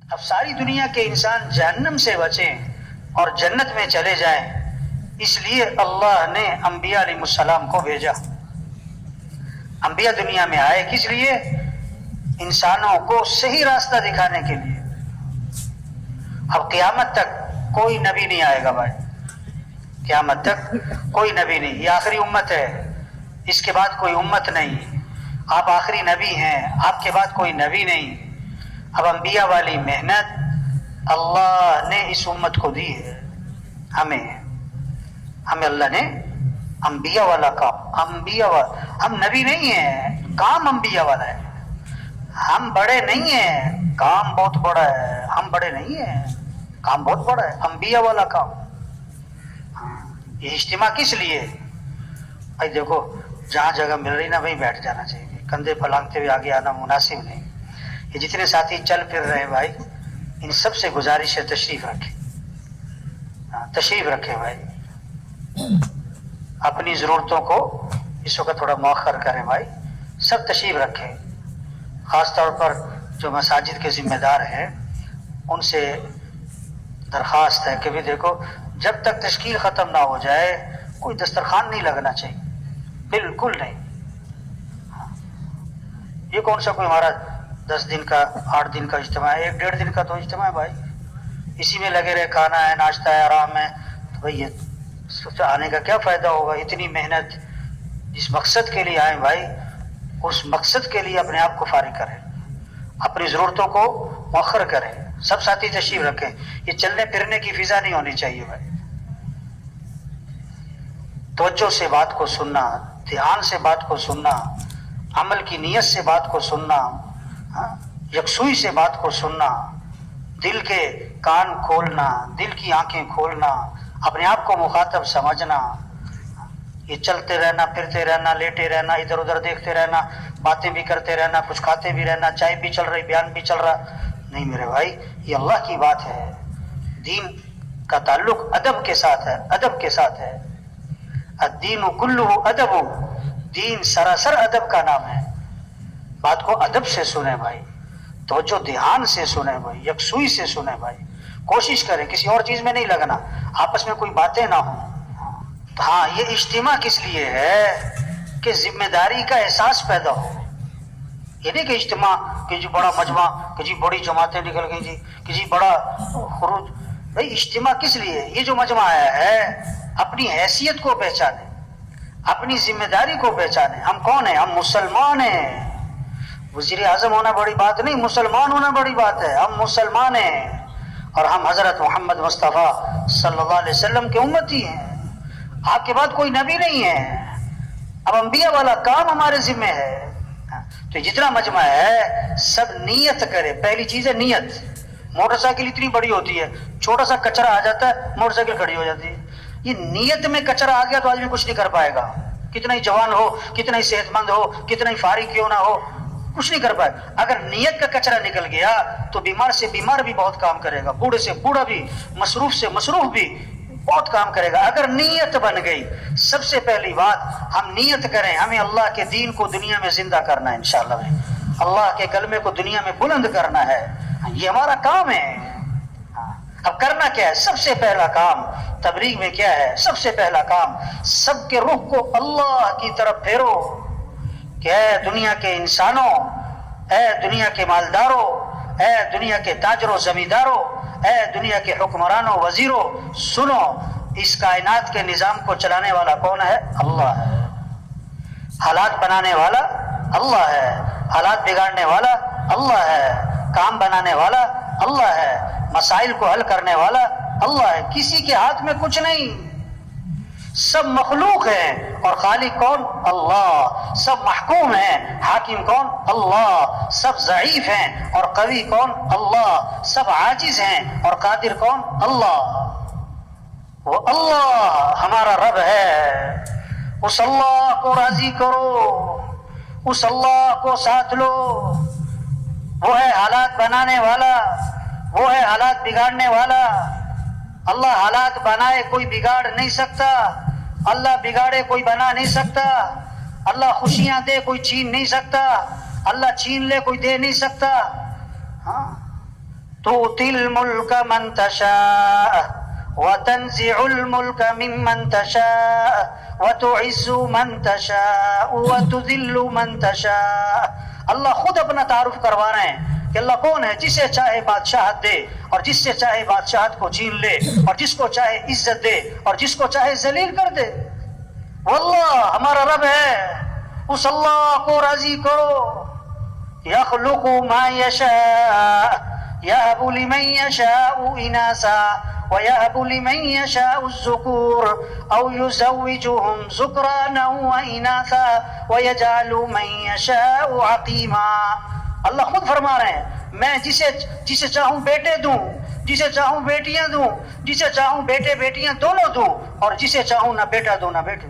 اب ساری دنیا کے انسان جہنم سے بچیں اور جنت میں چلے جائیں، اس لیے اللہ نے انبیاء علیہ السلام کو بھیجا۔ انبیاء دنیا میں آئے کس لیے؟ انسانوں کو صحیح راستہ دکھانے کے لیے۔ اب قیامت تک کوئی نبی نہیں آئے گا بھائی، قیامت تک کوئی نبی نہیں، یہ آخری امت ہے، اس کے بعد کوئی امت نہیں، آپ آخری نبی ہیں، آپ کے بعد کوئی نبی نہیں۔ اب انبیاء والی محنت اللہ نے اس امت کو دی ہے، ہمیں اللہ نے انبیاء والا کام، ہم نبی نہیں ہیں، کام انبیاء والا ہے۔ ہم بڑے نہیں ہیں، کام بہت بڑا ہے، ہم بڑے نہیں ہیں، کام بہت بڑا ہے، انبیاء والا کام۔ یہ اجتماع کس لیے؟ بھائی دیکھو، جہاں جگہ مل رہی نا وہیں بیٹھ جانا چاہیے، کندھے پھلانگتے ہوئے آگے آنا مناسب نہیں۔ یہ جتنے ساتھی چل پھر رہے ہیں بھائی، ان سب سے گزارش ہے تشریف رکھیں، تشریف رکھیں بھائی، اپنی ضرورتوں کو اس وقت تھوڑا مؤخر کریں بھائی، سب تشریف رکھیں۔ خاص طور پر جو مساجد کے ذمہ دار ہیں ان سے درخواست ہے کہ بھی دیکھو، جب تک تشکیل ختم نہ ہو جائے کوئی دسترخوان نہیں لگنا چاہیے، بالکل نہیں۔ یہ کون سا کوئی ہمارا 10 دن کا 8 دن کا اجتماع ہے، 1 ڈیڑھ دن کا تو اجتماع ہے بھائی، اسی میں لگے رہے، کھانا ہے، ناشتہ ہے، آرام ہے، تو بھائی یہ آنے کا کیا فائدہ ہوگا؟ اتنی محنت جس مقصد کے لیے آئیں بھائی، اس مقصد کے لیے اپنے آپ کو فارغ کریں، اپنی ضرورتوں کو مؤخر کریں، سب ساتھی تشریف رکھیں۔ یہ چلنے پھرنے کی فضا نہیں ہونی چاہیے بھائی، توجہ سے بات کو سننا، دھیان سے بات کو سننا، عمل کی نیت سے بات کو سننا، یکسوئی سے بات کو سننا، دل کے کان کھولنا، دل کی آنکھیں کھولنا، اپنے آپ کو مخاطب سمجھنا۔ یہ چلتے رہنا، پھرتے رہنا، لیٹے رہنا، ادھر ادھر دیکھتے رہنا، باتیں بھی کرتے رہنا، کچھ کھاتے بھی رہنا، چائے بھی چل رہی، بیان بھی چل رہا، نہیں میرے بھائی، یہ اللہ کی بات ہے۔ دین کا تعلق ادب کے ساتھ ہے، ادب کے ساتھ ہے۔ الدین کلہ ادب، دین سراسر ادب کا نام ہے۔ بات کو ادب سے سنیں بھائی، توجہ دھیان سے سنیں بھائی، یکسوئی سے سنیں بھائی، کوشش کریں کسی اور چیز میں نہیں لگنا، آپس میں کوئی باتیں نہ ہوں۔ ہاں، یہ اجتماع کس لیے ہے کہ ذمہ داری کا احساس پیدا ہو۔ یہ نہیں کہ اجتماع کہ جی بڑا مجمع، کہ جی بڑی جماعتیں نکل گئی جی، کہ جی بڑا خروج۔ بھائی اجتماع کس لیے؟ یہ جو مجمع آیا ہے اپنی حیثیت کو پہچانے، اپنی ذمہ داری کو پہچانے۔ ہم کون ہیں؟ ہم مسلمان ہیں۔ وزیر اعظم ہونا بڑی بات نہیں، مسلمان ہونا بڑی بات ہے۔ ہم مسلمان ہیں اور ہم حضرت محمد مصطفیٰ صلی اللہ علیہ وسلم کے امتی ہیں۔ آپ کے بعد کوئی نبی نہیں ہے، اب انبیاء والا کام ہمارے ذمہ ہے۔ تو جتنا مجمع ہے سب نیت کرے۔ پہلی چیز ہے نیت۔ موٹر سائیکل اتنی بڑی ہوتی ہے، چھوٹا سا کچرا آ جاتا ہے موٹر سائیکل کھڑی ہو جاتی ہے۔ یہ نیت میں کچرا آ گیا تو آدمی کچھ نہیں کر پائے گا، کتنا ہی جوان ہو، کتنا ہی صحت مند ہو، کتنا ہی فارغ کیوں نہ ہو، کچھ نہیں کر پائے۔ اگر نیت کا کچرا نکل گیا تو بیمار سے بیمار بھی بہت کام کرے گا، بوڑھے سے بوڑھا بھی، مصروف سے مصروف بھی بہت کام کرے گا۔ اگر نیت بن گئی، سب سے پہلی بات ہم نیت کریں، ہمیں اللہ کے دین کو دنیا میں زندہ کرنا ہے، انشاءاللہ اللہ کے کلمے کو دنیا میں بلند کرنا ہے، یہ ہمارا کام ہے۔ اب کرنا کیا ہے؟ سب سے پہلا کام تبلیغ میں کیا ہے؟ سب سے پہلا کام سب کے رخ کو اللہ کی طرف پھیرو کہ اے دنیا کے انسانوں، اے دنیا کے مالداروں، اے دنیا کے تاجروں زمینداروں، اے دنیا کے حکمرانوں وزیروں، سنو، اس کائنات کے نظام کو چلانے والا کون ہے؟ اللہ ہے۔ حالات بنانے والا اللہ ہے، حالات بگاڑنے والا اللہ ہے، کام بنانے والا اللہ ہے، مسائل کو حل کرنے والا اللہ ہے۔ کسی کے ہاتھ میں کچھ نہیں، سب مخلوق ہیں اور خالق کون؟ اللہ۔ سب محکوم ہیں، حاکم کون؟ اللہ۔ سب ضعیف ہیں اور قوی کون؟ اللہ۔ سب عاجز ہیں اور قادر کون؟ اللہ۔ وہ اللہ ہمارا رب ہے، اس اللہ کو راضی کرو، اس اللہ کو ساتھ لو۔ وہ ہے حالات بنانے والا، وہ ہے حالات بگاڑنے والا۔ اللہ حالات بنائے کوئی بگاڑ نہیں سکتا، اللہ بگاڑے کوئی بنا نہیں سکتا، اللہ خوشیاں دے کوئی چھین نہیں سکتا، اللہ چھین لے کوئی دے نہیں سکتا۔ ہاں، تؤتی الملک من تشاء وتنزع الملک ممن تشاء وتعز من تشاء وتذل من تشاء. اللہ خود اپنا تعارف کروا رہے ہیں کہ اللہ کون ہے، جسے چاہے بادشاہت دے اور جس سے چاہے بادشاہت کو چھین لے، اور جس کو چاہے عزت دے اور جس کو چاہے ذلیل کر دے. واللہ ہمارا رب ہے، اس اللہ کو راضی کرو. یخلق ما یشاء یہب لمن یشاء اناثا ویہب لمن یشاء الذکور او یزوجہم ذکرانا واناثا ویجعل من یشاء عقیما. اللہ خود فرما رہے ہیں میں جسے چاہوں بیٹے دوں، جسے چاہوں بیٹیاں دوں، جسے چاہوں بیٹے بیٹیاں دونوں دوں، اور جسے چاہوں نہ بیٹا دوں نہ بیٹی.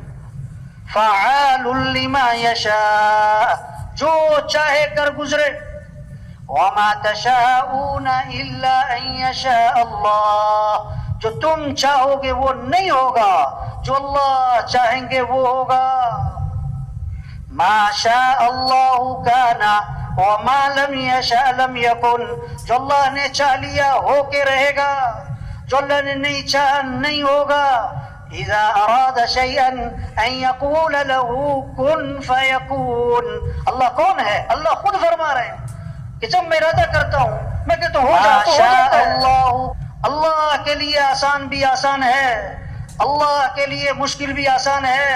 فعال لما یشاء، جو چاہے کر گزرے. وما تشاءون الا ان یشاء اللہ، جو تم چاہو گے وہ نہیں ہوگا، جو اللہ چاہیں گے وہ ہوگا. ما شاء اللہ کان وما لم یشاء لم یکن، جو اللہ نے چاہ لیا ہو کے رہے گا، جو اللہ نے نہیں چاہا نہیں ہوگا. اذا اراد شیئا ان یقول له کن فیکون. اللہ کون ہے؟ اللہ خود فرما رہے ہیں کہ جب میں ارادہ کرتا ہوں میں کہتا ہوں ہو جاتا ہے. اللہ کے لیے آسان بھی آسان ہے، اللہ کے لیے مشکل بھی آسان ہے،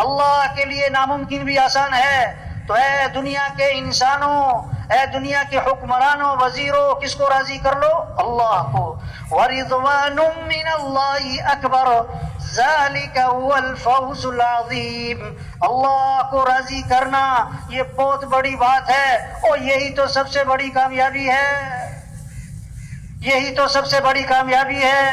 اللہ کے لیے ناممکن بھی آسان ہے. تو اے دنیا کے انسانوں، اے دنیا کے حکمرانوں، وزیروں، کس کو راضی کر لو؟ اللہ کو. ورضوان من اللہ اکبر ذالک هو الفوز العظیم. اللہ کو راضی کرنا یہ بہت بڑی بات ہے، اور یہی تو سب سے بڑی کامیابی ہے، یہی تو سب سے بڑی کامیابی ہے.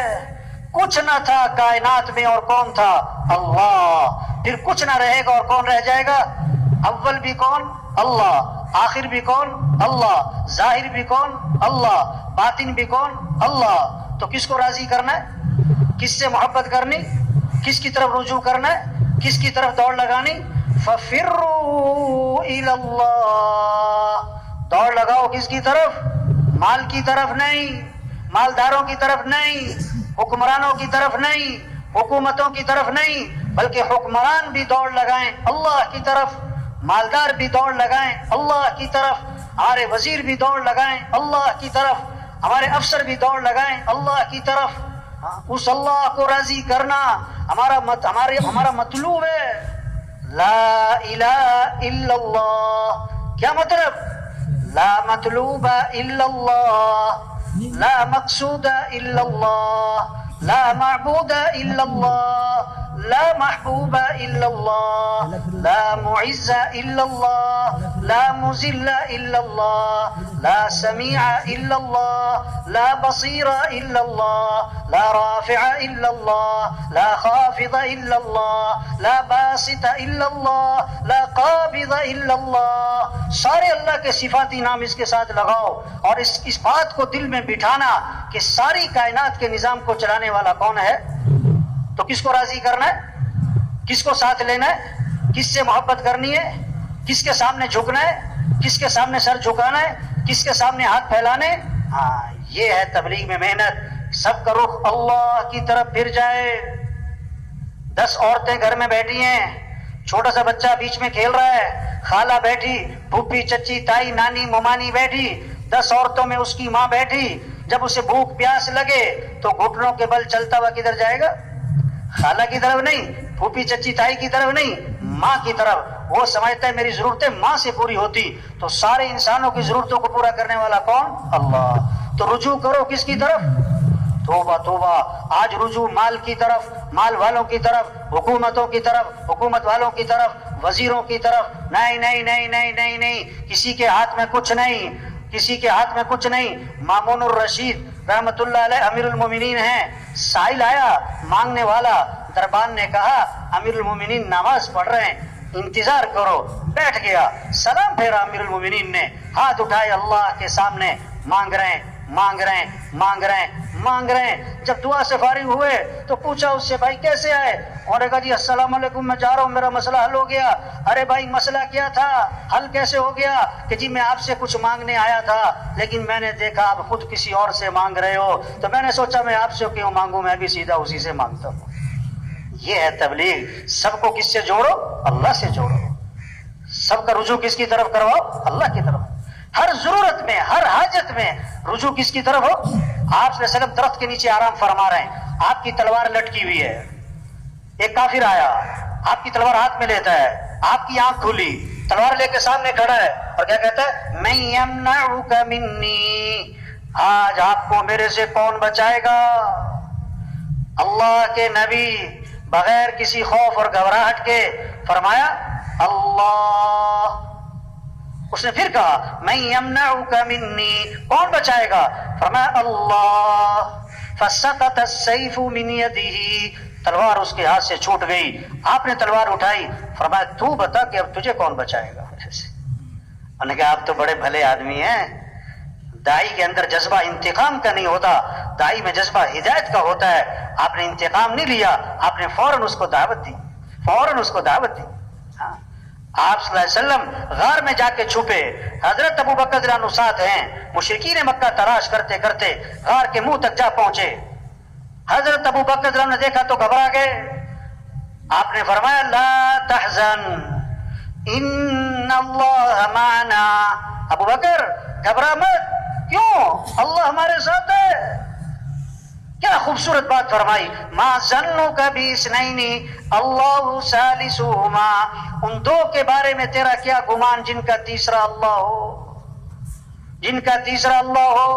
کچھ نہ تھا کائنات میں اور کون تھا؟ اللہ. پھر کچھ نہ رہے گا اور کون رہ جائے گا؟ اول بھی کون؟ اللہ. آخر بھی کون؟ اللہ. ظاہر بھی کون؟ اللہ. باطن بھی کون؟ اللہ. تو کس کو راضی کرنا ہے؟ کس سے محبت کرنی؟ کس کی طرف رجوع کرنا ہے؟ کس کی طرف دوڑ لگانی؟ فَفِرُّوا إِلَى اللَّهِ. دوڑ لگاؤ کس کی طرف؟ مال کی طرف نہیں، مالداروں کی طرف نہیں، حکمرانوں کی طرف نہیں، حکومتوں کی طرف نہیں، بلکہ حکمران بھی دوڑ لگائیں اللہ کی طرف، مالدار بھی دوڑ لگائیں اللہ کی طرف، ہمارے وزیر بھی دوڑ لگائیں اللہ کی طرف، ہمارے افسر بھی دوڑ لگائیں اللہ کی طرف. اس اللہ کو راضی کرنا ہمارا مطلوب ہے. لا الہ الا اللہ. کیا مطلب؟ لا مطلوب الا اللہ، لا مقصود الا اللہ، لا معبود الا اللہ، لا محبوب الا اللہ، لا معز الا اللہ، لا مذل الا اللہ، لا سمیع الا اللہ، لا بصیر الا اللہ، لا رافع الا اللہ، لا خافض الا اللہ، لا باسط الا اللہ، لا قابض الا اللہ. سارے اللہ کے صفاتی نام اس کے ساتھ لگاؤ، اور اس بات کو دل میں بٹھانا کہ ساری کائنات کے نظام کو چلانے والا کون ہے. تو کس کو راضی کرنا ہے؟ کس کو ساتھ لینا ہے؟ کس سے محبت کرنی ہے؟ کس کے سامنے جھکنا ہے؟ کس کے سامنے سر جھکانا ہے؟ کس کے سامنے ہاتھ پھیلانے؟ ہاں، یہ ہے تبلیغ میں محنت. سب کا رخ اللہ کی طرف پھر جائے. 10 عورتیں گھر میں بیٹھی ہیں، چھوٹا سا بچہ بیچ میں کھیل رہا ہے، خالہ بیٹھی، پھوپھی، چچی، تائی، نانی، ممانی بیٹھی، 10 عورتوں میں اس کی ماں بیٹھی. جب اسے بھوک پیاس لگے تو گھٹنوں کے بل چلتا ہوا کدھر جائے گا؟ خالہ کی طرف نہیں، پھوپھی، چچی، تائی کی طرف نہیں، ماں کی طرف. وہ سمجھتا ہے میری ضرورتیں ماں سے پوری ہوتی. تو سارے انسانوں کی ضرورتوں کو پورا کرنے والا کون؟ اللہ. تو رجوع کرو کس کی طرف؟ توبہ توبہ. آج رجوع مال کی طرف، مال والوں کی طرف، حکومتوں کی طرف، حکومت والوں کی طرف، وزیروں کی طرف. نہیں نہیں نہیں نہیں نہیں نہیں، کسی کے ہاتھ میں کچھ نہیں، کسی کے ہاتھ میں کچھ نہیں. مامون الرشید رحمت اللہ علیہ امیر المومنین ہیں. سائل آیا مانگنے والا، دربان نے کہا امیر المومنین نماز پڑھ رہے ہیں، انتظار کرو. بیٹھ گیا، سلام پھیرا امیر المومنین نے، ہاتھ اٹھائے اللہ کے سامنے، مانگ رہے ہیں مانگ رہے ہیں مانگ رہے ہیں مانگ رہے ہیں. جب دعا سے فارغ ہوئے تو پوچھا اس سے بھائی کیسے آئے؟ اور کہا جی السلام علیکم میں جا رہا ہوں میرا مسئلہ حل ہو گیا. ارے بھائی مسئلہ کیا تھا؟ حل کیسے ہو گیا؟ کہ جی میں آپ سے کچھ مانگنے آیا تھا لیکن میں نے دیکھا آپ خود کسی اور سے مانگ رہے ہو تو میں نے سوچا میں آپ سے کیوں مانگوں، میں بھی سیدھا اسی سے مانگتا ہوں. یہ ہے تبلیغ. سب کو کس سے جوڑو؟ اللہ سے جوڑو. سب کا رجوع کس کی طرف کرواؤ؟ اللہ کی طرف. ہر ضرورت میں ہر حاجت میں رجوع کس کی طرف ہو؟ آپ صلی اللہ علیہ وسلم درخت کے نیچے آرام فرما رہے ہیں، آپ کی تلوار لٹکی ہوئی ہے. ایک کافر آیا، آپ کی تلوار ہاتھ میں لیتا ہے، آپ کی آنکھ کھلی، تلوار لے کے سامنے کھڑا ہے اور کیا کہتا ہے؟ من یمنعک منی، آج آپ کو میرے سے کون بچائے گا؟ اللہ کے نبی بغیر کسی خوف اور گھبراہٹ کے فرمایا اللہ. اس نے پھر کہا من یمنعک منی، کون بچائے گا؟ فرمایا اللہ. فسقط السیف من یدہ، تلوار اس کے ہاتھ سے چھوٹ گئی. آپ نے تلوار اٹھائی، فرمایا تو بتا کہ اب تجھے کون بچائے گا؟ انہوں نے کہا آپ تو بڑے بھلے آدمی ہیں. دائی کے اندر جذبہ انتقام کا نہیں ہوتا، دائی میں جذبہ ہدایت کا ہوتا ہے. آپ نے انتقام نہیں لیا، آپ نے فوراً اس کو دعوت دی، فوراً اس کو دعوت دی. ہاں. آپ صلی اللہ علیہ وسلم غار میں جا کے چھپے، حضرت ابو بکر رضی اللہ عنہ ساتھ ہیں. مشرکین مکہ تلاش کرتے کرتے غار کے منہ تک جا پہنچے. حضرت ابو بکر رضی اللہ عنہ نے دیکھا تو گھبرا گئے. آپ نے فرمایا لا تحزن ان اللہ معنا. ابو بکر گھبرا مت، کیوں؟ اللہ ہمارے ساتھ ہے. کیا خوبصورت بات فرمائی. ما ظنک باثنین اللہ ثالثہما، ان دو کے بارے میں تیرا کیا گمان جن کا تیسرا اللہ ہو، جن کا تیسرا اللہ ہو.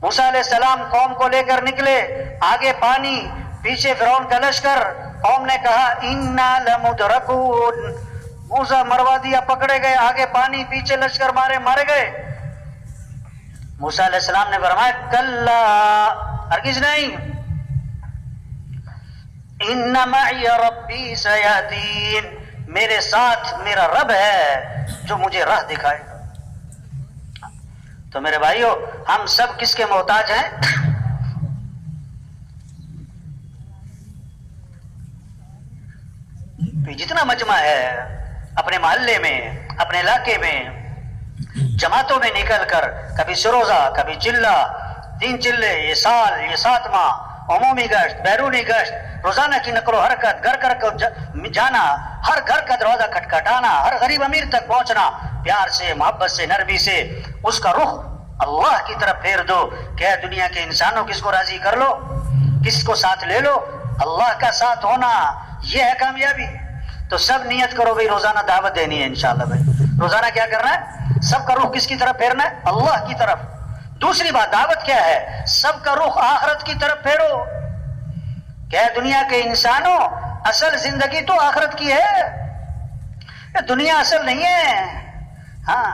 موسیٰ علیہ السلام قوم کو لے کر نکلے، آگے پانی، پیچھے فرعون کا لشکر. قوم نے کہا انا لمدرکون، موسیٰ مروا دیا، پکڑے گئے. آگے پانی، پیچھے لشکر، مارے گئے. موسیٰ علیہ السلام نے فرمایا کلا، ہرگز نہیں، ان معی ربی سیہدین، میرے ساتھ میرا رب ہے جو مجھے راہ دکھائے گا. تو میرے بھائیو، ہم سب کس کے محتاج ہیں؟ جتنا مجمع ہے اپنے محلے میں، اپنے علاقے میں، جماعتوں میں نکل کر، کبھی سروزہ، کبھی چلہ، 3 چلے، یہ سال، یہ 7 ماہ، عمومی گشت، بیرونی گشت، روزانہ کی نقل و حرکت، گھر گھر کو جانا، ہر گھر کا دروازہ کھٹکھٹانا، ہر غریب امیر تک پہنچنا، پیار سے، محبت سے، نرمی سے اس کا رخ اللہ کی طرف پھیر دو کہ اے دنیا کے انسانوں، کس کو راضی کر لو، کس کو ساتھ لے لو؟ اللہ کا ساتھ ہونا، یہ ہے کامیابی. تو سب نیت کرو بھئی روزانہ دعوت دینی ہے انشاءاللہ. بھائی روزانہ کیا کرنا ہے؟ سب کا رخ کس کی طرف پھیرنا ہے؟ اللہ کی طرف. دوسری بات، دعوت کیا ہے؟ سب کا رخ آخرت کی طرف پھیرو. کہ دنیا کے انسانوں، اصل زندگی تو آخرت کی ہے، یہ دنیا اصل نہیں ہے. ہاں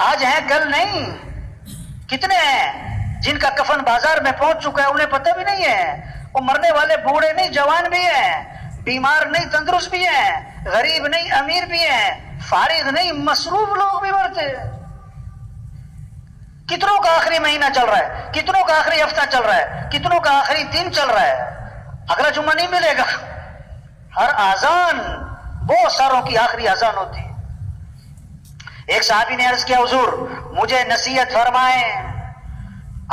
آج ہے کل نہیں. کتنے ہیں جن کا کفن بازار میں پہنچ چکا ہے، انہیں پتہ بھی نہیں ہے. وہ مرنے والے بوڑھے نہیں جوان بھی ہیں، بیمار نہیں تندرست بھی ہیں، غریب نہیں امیر بھی ہیں، فارغ نہیں مصروف لوگ بھی مرتے ہیں. کتنوں کا آخری مہینہ چل رہا ہے، کتنوں کا آخری ہفتہ چل رہا ہے، کتنوں کا آخری دن چل رہا ہے. اگلا جمعہ نہیں ملے گا. ہر اذان بہت ساروں کی آخری اذان ہوتی ہے. ایک صحابی نے عرض کیا حضور مجھے نصیحت فرمائیں.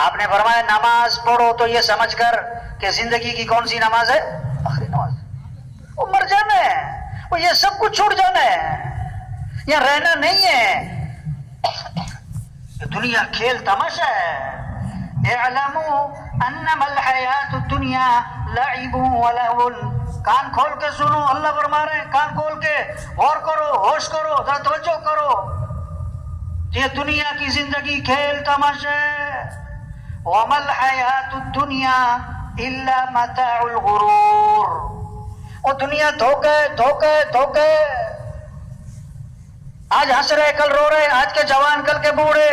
آپ نے فرمایا نماز پڑھو تو یہ سمجھ کر کہ زندگی کی کون سی نماز ہے؟ آخری نماز. وہ مر جانا ہے، وہ یہ سب کچھ چھوڑ جانا ہے، یہاں رہنا نہیں ہے. دنیا کھیل تماشا ہے. اعلموا انما الحیات الدنیا لعب ولہو. کان کھول کے سنو، اللہ فرما رہے ہیں کان کھول کے غور کرو، ہوش کرو، ذرا توجہ کرو. یہ دنیا کی زندگی کھیل تماشا ہے. وما الحیات الدنیا الا متاع الغرور. وہ دنیا دھوکے. آج ہنس رہے کل رو رہے، آج کے جوان کل کے بوڑھے،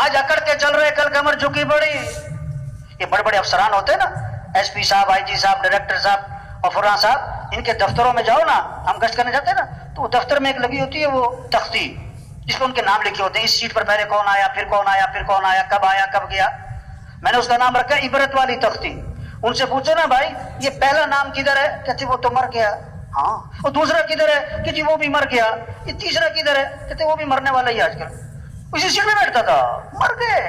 آج اکڑ کے چل رہے کل کمر جھکی پڑی. یہ بڑے بڑے افسران ہوتے ہیں نا، ایس پی صاحب، آئی جی صاحب، ڈائریکٹر صاحب اور فلاں صاحب، ان کے دفتروں میں جاؤ نا، ہم گشت کرنے جاتے ہیں نا، تو وہ دفتر میں ایک لگی ہوتی ہے وہ تختی جس پہ ان کے نام لکھے ہوتے ہیں، اس سیٹ پر پہلے کون آیا، پھر کون آیا، پھر کون آیا، کب گیا. میں نے اس کا نام رکھا عبرت والی تختی. ان سے پوچھو نا بھائی یہ پہلا نام کدھر ہے؟ کہتے وہ تو مر گیا. ہاں. اور دوسرا کدھر ہے؟ کہ جی وہ بھی مر گیا. یہ تیسرا کدھر ہے؟ کہتے وہ بھی مرنے والا ہی آج کل. اسی سیٹ میں بیٹھتا تھا. مر گئے.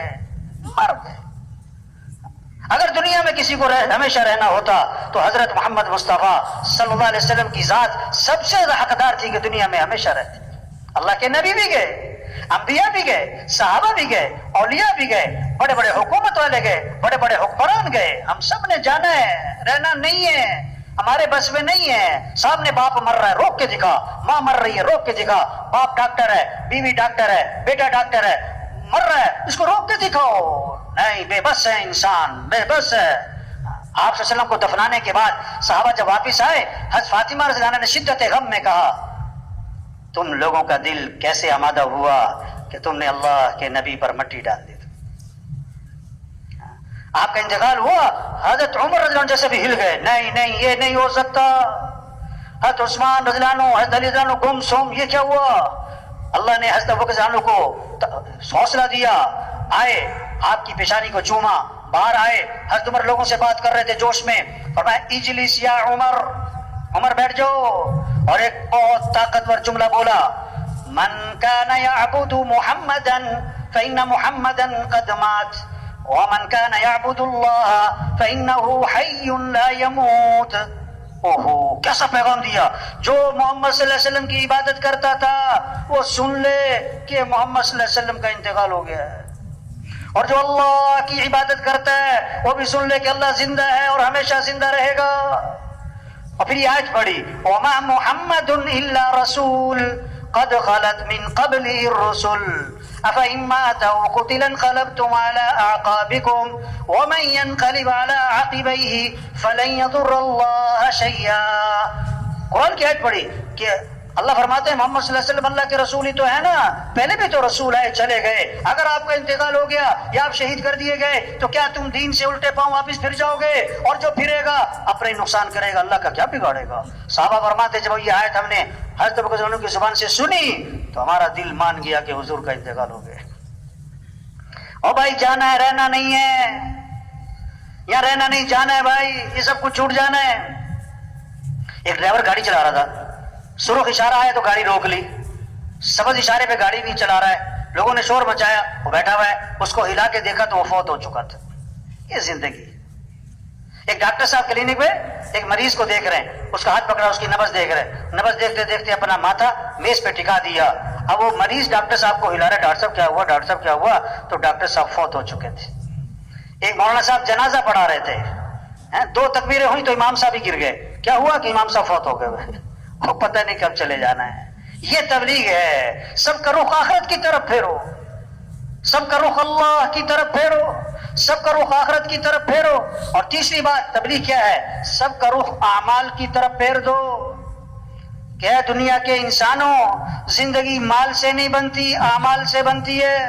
اگر دنیا میں کسی کو ہمیشہ رہنا ہوتا تو حضرت محمد مصطفیٰ صلی اللہ علیہ وسلم کی ذات سب سے زیادہ حقدار تھی کہ دنیا میں ہمیشہ رہتے. اللہ کے نبی بھی گئے, انبیاء بھی گئے, صحابہ بھی گئے, اولیاء بھی گئے, بڑے بڑے حکومت والے گئے, بڑے بڑے حکمران گئے. ہم سب نے جانا ہے, رہنا نہیں ہے, ہمارے بس میں نہیں ہے. سامنے باپ مر رہا ہے, روک کے دکھا. ماں مر رہی ہے, روک کے دکھا. باپ ڈاکٹر ہے, بیوی ڈاکٹر ہے, بیٹا ڈاکٹر ہے, مر رہا ہے, اس کو روک کے دکھاؤ. نہیں, بے بس ہے انسان, بے بس ہے. آپ صلی اللہ علیہ وسلم کو دفنانے کے بعد صحابہ جب واپس آئے, حضرت فاطمہ رضی اللہ عنہا نے شدت غم میں کہا تم لوگوں کا دل کیسے آمادہ ہوا کہ تم نے اللہ کے نبی پر مٹی ڈال دی. آپ کا انتقال ہوا, حضرت عمر رضی اللہ عنہ جیسے بھی ہل گئے. نہیں یہ نہیں ہو سکتا. حضرت عثمان رضی اللہ عنہ, حضرت علی رضی اللہ عنہ گم سوم, یہ کیا ہوا؟ اللہ نے حضرت ابوبکر رضی اللہ عنہ کو حوصلہ دیا, آئے آپ کی پیشانی کو چوما, باہر آئے. حضرت عمر لوگوں سے بات کر رہے تھے جوش میں, فرمایا اجلس یا عمر, عمر بیٹھ جاؤ. اور ایک بہت طاقتور جملہ بولا, من کان یعبد محمدا فإن محمدا قد مات ومن كان يعبد الله فإنه حي لا يموت. اوہو, کیسا پیغام دیا. جو محمد صلی اللہ علیہ وسلم کی عبادت کرتا تھا وہ سن لے کہ محمد صلی اللہ علیہ وسلم کا انتقال ہو گیا ہے, اور جو اللہ کی عبادت کرتا ہے وہ بھی سن لے کہ اللہ زندہ ہے اور ہمیشہ زندہ رہے گا. اور پھر یہ آیت پڑھی, وما محمد الا رسول قد خلت من قبله الرسل افإن مات أو قتل انقلبتم على أعقابكم ومن ينقلب على عقبيه فلن يضر الله شيئا. قرآن کی آیت پڑھی کہ اللہ فرماتے ہیں محمد صلی اللہ علیہ وسلم اللہ کے رسول ہی تو ہے نا, پہلے بھی تو رسول آئے چلے گئے. اگر آپ کا انتقال ہو گیا یا آپ شہید کر دیے گئے تو کیا تم دین سے الٹے پاؤں واپس پھر جاؤ گے؟ اور جو پھرے گا اپنا ہی نقصان کرے گا, اللہ کا کیا بگاڑے گا. صحابہ فرماتے جب یہ آیت ہم نے حضرت ابوبکر کی زبان سے سنی تو ہمارا دل مان گیا کہ حضور کا انتقال ہو گیا. اور بھائی جانا ہے, رہنا نہیں ہے, یا رہنا نہیں, جانا ہے بھائی, یہ سب کچھ چھوٹ جانا ہے. ایک ڈرائیور گاڑی چلا رہا تھا, سرخ اشارہ آیا تو گاڑی روک لی, سبز اشارے پہ گاڑی نہیں چلا رہا ہے. لوگوں نے شور مچایا, وہ بیٹھا ہوا ہے, اس کو ہلا کے دیکھا تو وہ فوت ہو چکا تھا. یہ زندگی. ایک ڈاکٹر صاحب کلینک پہ ایک مریض کو دیکھ رہے ہیں, اس کا ہاتھ پکڑا, اس کی نبض دیکھ رہے ہیں, نبض دیکھتے دیکھتے اپنا ماتھا میز پہ ٹکا دیا. اب وہ مریض ڈاکٹر صاحب کو ہلا رہا ہے, ڈاکٹر صاحب کیا ہوا, ڈاکٹر صاحب کیا ہوا, تو ڈاکٹر صاحب فوت ہو چکے تھے. ایک مولانا صاحب جنازہ پڑھا رہے تھے, 2 تکبیریں ہوئی تو امام صاحب ہی گر گئے. کیا ہوا کہ امام صاحب فوت ہو گئے, وہ پتہ نہیں کب چلے جانا ہے. یہ تبلیغ ہے. سب کا رخ آخرت کی طرف پھیرو, سب کا رخ اللہ کی طرف پھیرو, سب کا رخ آخرت کی طرف پھیرو. اور تیسری بات تبلیغ کیا ہے, سب کا رخ اعمال کی طرف پھیر دو. کہ دنیا کے انسانوں, زندگی مال سے نہیں بنتی, اعمال سے بنتی ہے.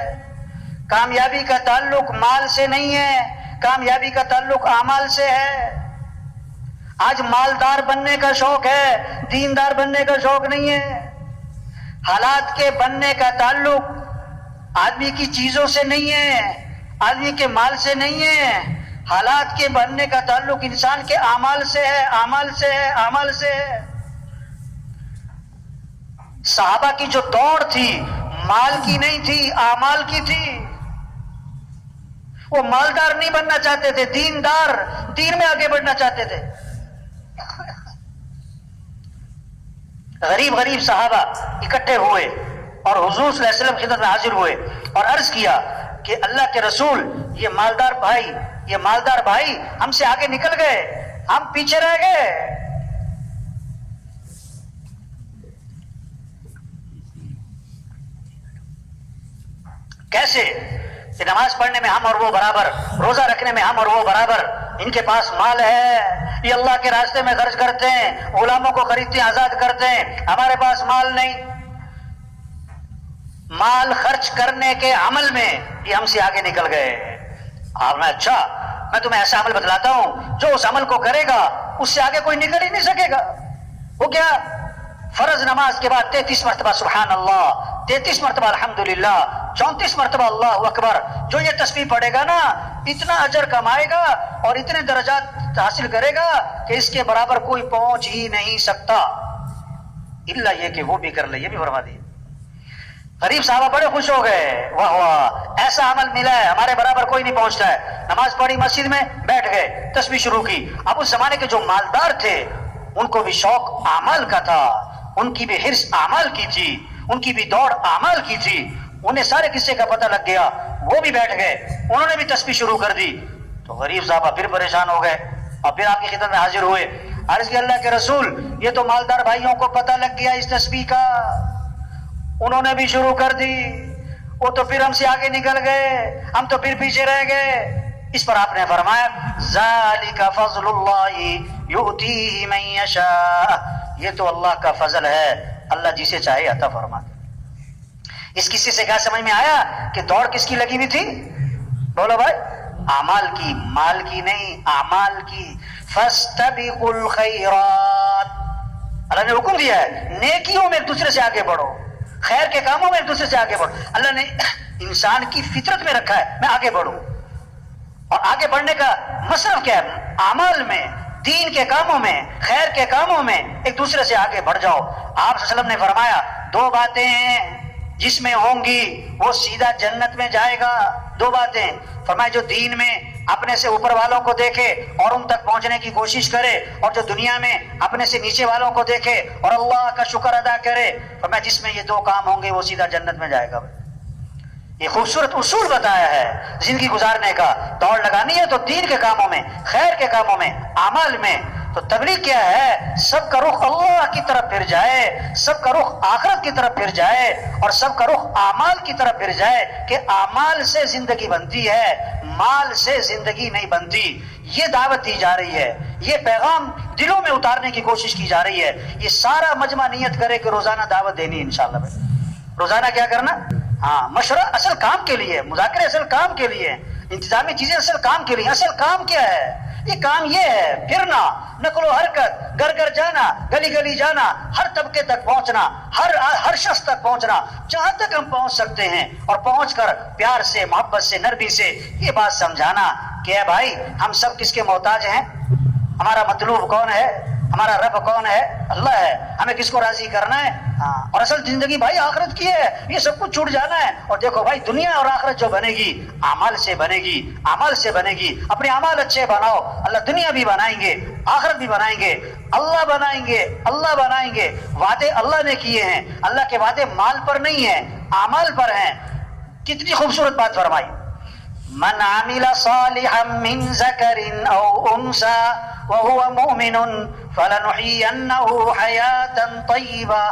کامیابی کا تعلق مال سے نہیں ہے, کامیابی کا تعلق اعمال سے ہے. آج مالدار بننے کا شوق ہے, دیندار بننے کا شوق نہیں ہے. حالات کے بننے کا تعلق آدمی کی چیزوں سے نہیں ہے, آدمی کے مال سے نہیں ہے. حالات کے بننے کا تعلق انسان کے اعمال سے ہے, اعمال سے ہے, اعمال سے ہے. صحابہ کی جو دوڑ تھی مال کی نہیں تھی, اعمال کی تھی. وہ مالدار نہیں بننا چاہتے تھے, دیندار, دین میں آگے بڑھنا چاہتے تھے. غریب غریب صحابہ اکٹھے ہوئے اور حضور صلی اللہ علیہ وسلم خدمت میں حاضر ہوئے اور عرض کیا کہ اللہ کے رسول, یہ مالدار بھائی ہم سے آگے نکل گئے, ہم پیچھے رہ گئے. کیسے کہ نماز پڑھنے میں ہم اور وہ برابر, روزہ رکھنے میں ہم اور وہ برابر. ان کے پاس مال ہے, یہ اللہ کے راستے میں خرچ کرتے ہیں, غلاموں کو خریدتے ہیں, آزاد کرتے ہیں. ہمارے پاس مال نہیں. مال خرچ کرنے کے عمل میں یہ ہم سے آگے نکل گئے. آپ نے اچھا, میں تمہیں ایسا عمل بتلاتا ہوں جو اس عمل کو کرے گا اس سے آگے کوئی نکل ہی نہیں سکے گا. وہ کیا؟ فرض نماز کے بعد 33 مرتبہ سبحان اللہ, 33 مرتبہ الحمدللہ, 34 مرتبہ اللہ اکبر، جو یہ تسبیح پڑھے گا نا اتنا اجر کمائے گا اور اتنے درجات حاصل کرے گا کہ اس کے برابر کوئی پہنچ ہی نہیں سکتا، الا یہ کہ وہ بھی کر لے۔ یہ بھی فرما دی۔ غریب صحابہ بڑے خوش ہو گئے، واہ واہ ایسا عمل ملا ہے ہمارے برابر کوئی نہیں پہنچتا ہے۔ نماز پڑھی مسجد میں، بیٹھ گئے، تسبیح شروع کی۔ اب اس زمانے کے جو مالدار تھے ان کو بھی شوق اعمال کا تھا، ان کی بھی حرص اعمال کی تھی، ان کی بھی دوڑ اعمال کی تھی، انہیں سارے قصے کا پتہ لگ گیا، وہ بھی بیٹھ گئے، انہوں نے بھی تسبیح شروع کر دی۔ تو غریب صحابہ پھر پریشان ہو گئے اور پھر آپ کی خدمت میں حاضر ہوئے، عرض کیا اللہ کے رسول یہ تو مالدار بھائیوں کو پتہ لگ گیا اس تسبیح کا، انہوں نے بھی شروع کر دی، وہ تو پھر ہم سے آگے نکل گئے، ہم تو پھر پیچھے رہ گئے۔ اس پر آپ نے فرمایا ذالک فضل اللہ یؤتیہ من یشاء، یہ تو اللہ کا فضل ہے، اللہ جسے چاہے عطا فرماتا۔ اس قصے سے کیا سمجھ میں آیا کہ دوڑ کس کی لگی ہوئی تھی؟ بولو بھائی، اعمال کی، مال کی نہیں، اعمال کی۔ فاستبقوا الخیرات، اللہ نے حکم دیا ہے نیکیوں میں ایک دوسرے سے آگے بڑھو، خیر کے کاموں میں ایک دوسرے سے آگے بڑھو۔ اللہ نے انسان کی فطرت میں رکھا ہے میں آگے بڑھوں، اور آگے بڑھنے کا مصرف کیا ہے؟ اعمال میں، دین کے کاموں میں، خیر کے کاموں میں ایک دوسرے سے آگے بڑھ جاؤ۔ آپ صلی اللہ علیہ وسلم نے فرمایا دو باتیں ہیں جس میں ہوں گی وہ سیدھا جنت میں جائے گا، دو باتیں فرمایا، جو دین میں اپنے سے اوپر والوں کو دیکھے اور ان تک پہنچنے کی کوشش کرے، اور جو دنیا میں اپنے سے نیچے والوں کو دیکھے اور اللہ کا شکر ادا کرے، فرمایا جس میں یہ دو کام ہوں گے وہ سیدھا جنت میں جائے گا۔ یہ خوبصورت اصول بتایا ہے زندگی گزارنے کا۔ دوڑ لگانی ہے تو دین کے کاموں میں، خیر کے کاموں میں، اعمال میں۔ تو تبلیغ کیا ہے؟ سب کا رخ اللہ کی طرف پھر جائے، سب کا رخ آخرت کی طرف پھر جائے، اور سب کا رخ اعمال کی طرف پھر جائے کہ اعمال سے زندگی بنتی ہے، مال سے زندگی نہیں بنتی۔ یہ دعوت دی جا رہی ہے، یہ پیغام دلوں میں اتارنے کی کوشش کی جا رہی ہے۔ یہ سارا مجمع نیت کرے کہ روزانہ دعوت دینی ہے انشاءاللہ بھائی۔ روزانہ کیا کرنا؟ ہاں، مشورہ اصل کام کے لیے، مذاکرے اصل کام کے لیے، انتظامی چیزیں اصل کام کے لیے۔ اصل کام کیا ہے؟ یہ کام یہ ہے پھرنا، نقل و حرکت، گھر گھر جانا، گلی گلی جانا، ہر طبقے تک پہنچنا، ہر شخص تک پہنچنا، جہاں تک ہم پہنچ سکتے ہیں، اور پہنچ کر پیار سے، محبت سے، نرمی سے یہ بات سمجھانا کہ اے بھائی ہم سب کس کے محتاج ہیں؟ ہمارا مطلوب کون ہے؟ ہمارا رب کون ہے؟ اللہ ہے۔ ہمیں کس کو راضی کرنا ہے؟ ہاں، اور اصل زندگی بھائی آخرت کی ہے، یہ سب کچھ چھوٹ جانا ہے۔ اور دیکھو بھائی دنیا اور آخرت جو بنے گی اعمال سے بنے گی، اعمال سے بنے گی۔ اپنے اعمال اچھے بناؤ، اللہ دنیا بھی بنائیں گے، آخرت بھی بنائیں گے، اللہ بنائیں گے، اللہ بنائیں گے۔ وعدے اللہ نے کیے ہیں، اللہ کے وعدے مال پر نہیں ہیں، اعمال پر ہیں۔ کتنی خوبصورت بات فرمائی، من عمل صالحا من ذکر او انثى وهو مؤمن فلنحيينه حیاتا طیبا۔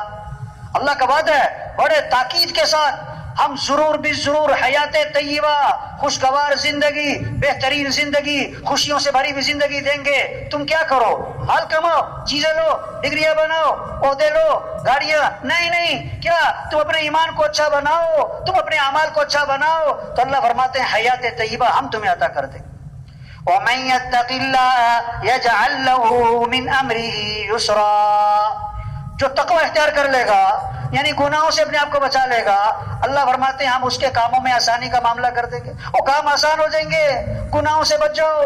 اللہ کا وعدہ ہے بڑے تاکید کے ساتھ، ہم ضرور بھی ضرور حیات طیبہ، خوشگوار زندگی، بہترین زندگی، خوشیوں سے بھری ہوئی زندگی دیں گے۔ تم کیا کرو؟ مال کماؤ، چیزیں لو، ڈگریاں بناؤ، عہدے لو، گاڑیاں، نہیں، کیا تم اپنے ایمان کو اچھا بناؤ، تم اپنے اعمال کو اچھا بناؤ، تو اللہ فرماتے ہیں حیات طیبہ ہم تمہیں عطا کر دیں۔ وَمَن يَتَّقِ اللَّهَ يَجْعَل لَّهُ مِنْ أَمْرِهِ يُسْرًا، جو تقوی اختیار کر لے گا یعنی گناہوں سے اپنے آپ کو بچا لے گا، اللہ فرماتے ہیں ہم اس کے کاموں میں آسانی کا معاملہ کر دیں گے، وہ کام آسان ہو جائیں گے، گناہوں سے بچ جاؤ۔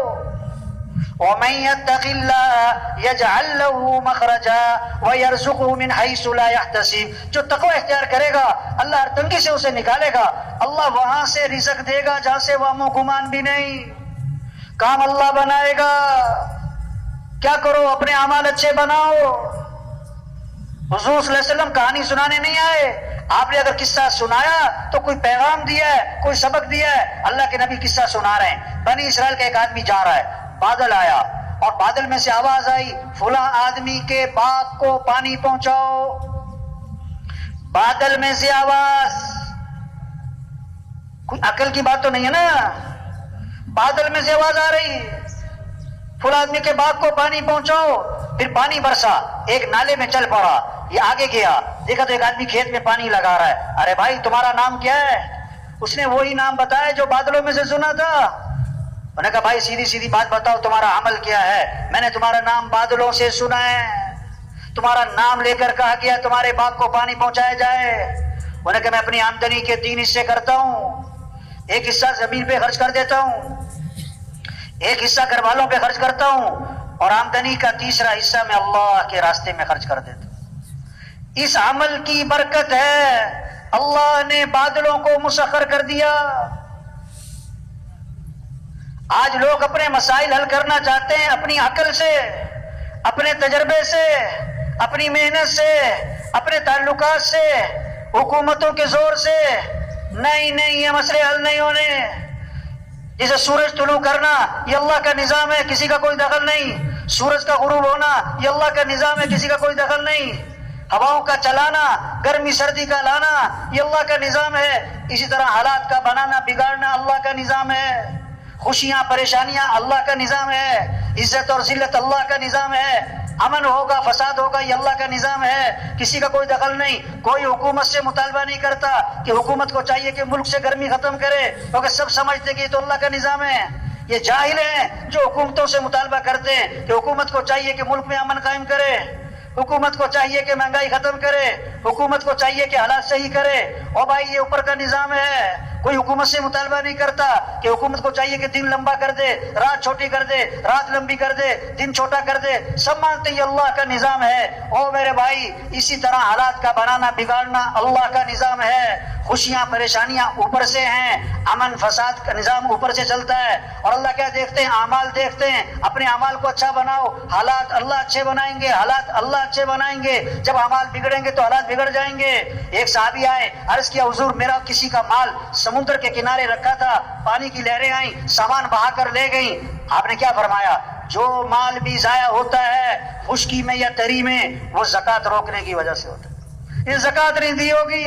وَمَن يَتَّقِ اللَّهَ يَجْعَل لَّهُ مَخْرَجًا وَيَرْزُقْهُ مِنْ حَيْثُ لَا يَحْتَسِبُ، جو تقوی اختیار کرے گا اللہ ہر تنگی سے اسے نکالے گا، اللہ وہاں سے رزق دے گا جہاں سے وہم و گمان بھی نہیں، کام اللہ بنائے گا۔ کیا کرو؟ اپنے اعمال اچھے بناؤ۔ حضور صلی اللہ علیہ وسلم کہانی سنانے نہیں آئے، آپ نے اگر قصہ سنایا تو کوئی پیغام دیا ہے، کوئی سبق دیا ہے۔ اللہ کے نبی قصہ سنا رہے ہیں، بنی اسرائیل کا ایک آدمی جا رہا ہے، بادل آیا اور بادل میں سے آواز آئی فلاں آدمی کے باغ کو پانی پہنچاؤ۔ بادل میں سے آواز، کوئی عقل کی بات تو نہیں ہے نا، بادل میں سے آواز آ رہی فلاں آدمی کے باغ کو پانی پہنچاؤ۔ پھر پانی برسا، ایک نالے میں چل پڑا، یہ آگے گیا، دیکھا تو ایک آدمی کھیت میں پانی لگا رہا ہے۔ ارے بھائی تمہارا نام کیا ہے؟ اس نے وہی نام بتایا جو بادلوں میں سے سنا تھا۔ انہوں نے کہا بھائی سیدھی سیدھی بات بتاؤ تمہارا عمل کیا ہے؟ میں نے تمہارا نام بادلوں سے سنا ہے، تمہارا نام لے کر کہا گیا تمہارے باغ کو پانی پہنچایا جائے۔ انہوں نے کہا میں اپنی آمدنی کے 3 حصے کرتا ہوں، ایک حصہ زمین پہ خرچ کر دیتا ہوں، ایک حصہ گھر والوں پہ خرچ کرتا ہوں، اور آمدنی کا تیسرا حصہ میں اللہ کے راستے میں خرچ کر دیتا ہوں۔ اس عمل کی برکت ہے اللہ نے بادلوں کو مسخر کر دیا۔ آج لوگ اپنے مسائل حل کرنا چاہتے ہیں اپنی عقل سے، اپنے تجربے سے، اپنی محنت سے، اپنے تعلقات سے، حکومتوں کے زور سے۔ نہیں، یہ مسئلے حل نہیں ہونے۔ جیسے سورج طلوع کرنا یہ اللہ کا نظام ہے، کسی کا کوئی دخل نہیں۔ سورج کا غروب ہونا یہ اللہ کا نظام ہے، کسی کا کوئی دخل نہیں۔ ہواؤں کا چلانا، گرمی سردی کا لانا یہ اللہ کا نظام ہے۔ اسی طرح حالات کا بنانا بگاڑنا اللہ کا نظام ہے۔ خوشیاں پریشانیاں اللہ کا نظام ہے۔ عزت اور ذلت اللہ کا نظام ہے۔ امن ہوگا فساد ہوگا یہ اللہ کا نظام ہے، کسی کا کوئی دخل نہیں۔ کوئی حکومت سے مطالبہ نہیں کرتا کہ حکومت کو چاہیے کہ ملک سے گرمی ختم کرے، کیونکہ سب سمجھتے کہ یہ تو اللہ کا نظام ہے۔ یہ جاہل ہیں جو حکومتوں سے مطالبہ کرتے ہیں کہ حکومت کو چاہیے کہ ملک میں امن قائم کرے، حکومت کو چاہیے کہ مہنگائی ختم کرے، حکومت کو چاہیے کہ حالات صحیح کرے۔ اور بھائی یہ اوپر کا نظام ہے، کوئی حکومت سے مطالبہ نہیں کرتا کہ حکومت کو چاہیے کہ دن لمبا کر دے، رات چھوٹی کر دے، رات لمبی کر دے، دن چھوٹا کر دے۔ سب مانتے یہ اللہ کا نظام ہے۔ او میرے بھائی، اسی طرح حالات کا بنانا بگاڑنا اللہ کا نظام ہے۔ خوشیاں پریشانیاں اوپر سے ہیں، امن فساد کا نظام اوپر سے چلتا ہے۔ اور اللہ کیا دیکھتے ہیں؟ اعمال دیکھتے ہیں۔ اپنے اعمال کو اچھا بناؤ، حالات اللہ اچھے بنائیں گے، حالات اللہ اچھے بنائیں گے۔ جب اعمال بگڑیں گے تو حالات بگڑ جائیں گے۔ ایک صحابی آئے، عرض کیا حضور میرا کسی کا مال سمندر کے کنارے رکھا تھا، پانی کی لہریں آئیں، سامان بہا کر لے گئیں۔ آپ نے کیا فرمایا؟ جو مال بھی ضائع ہوتا ہے خشکی میں یا تری میں وہ زکوٰۃ روکنے کی وجہ سے ہوتا ہے۔ یہ زکوٰۃ نہیں دی ہوگی۔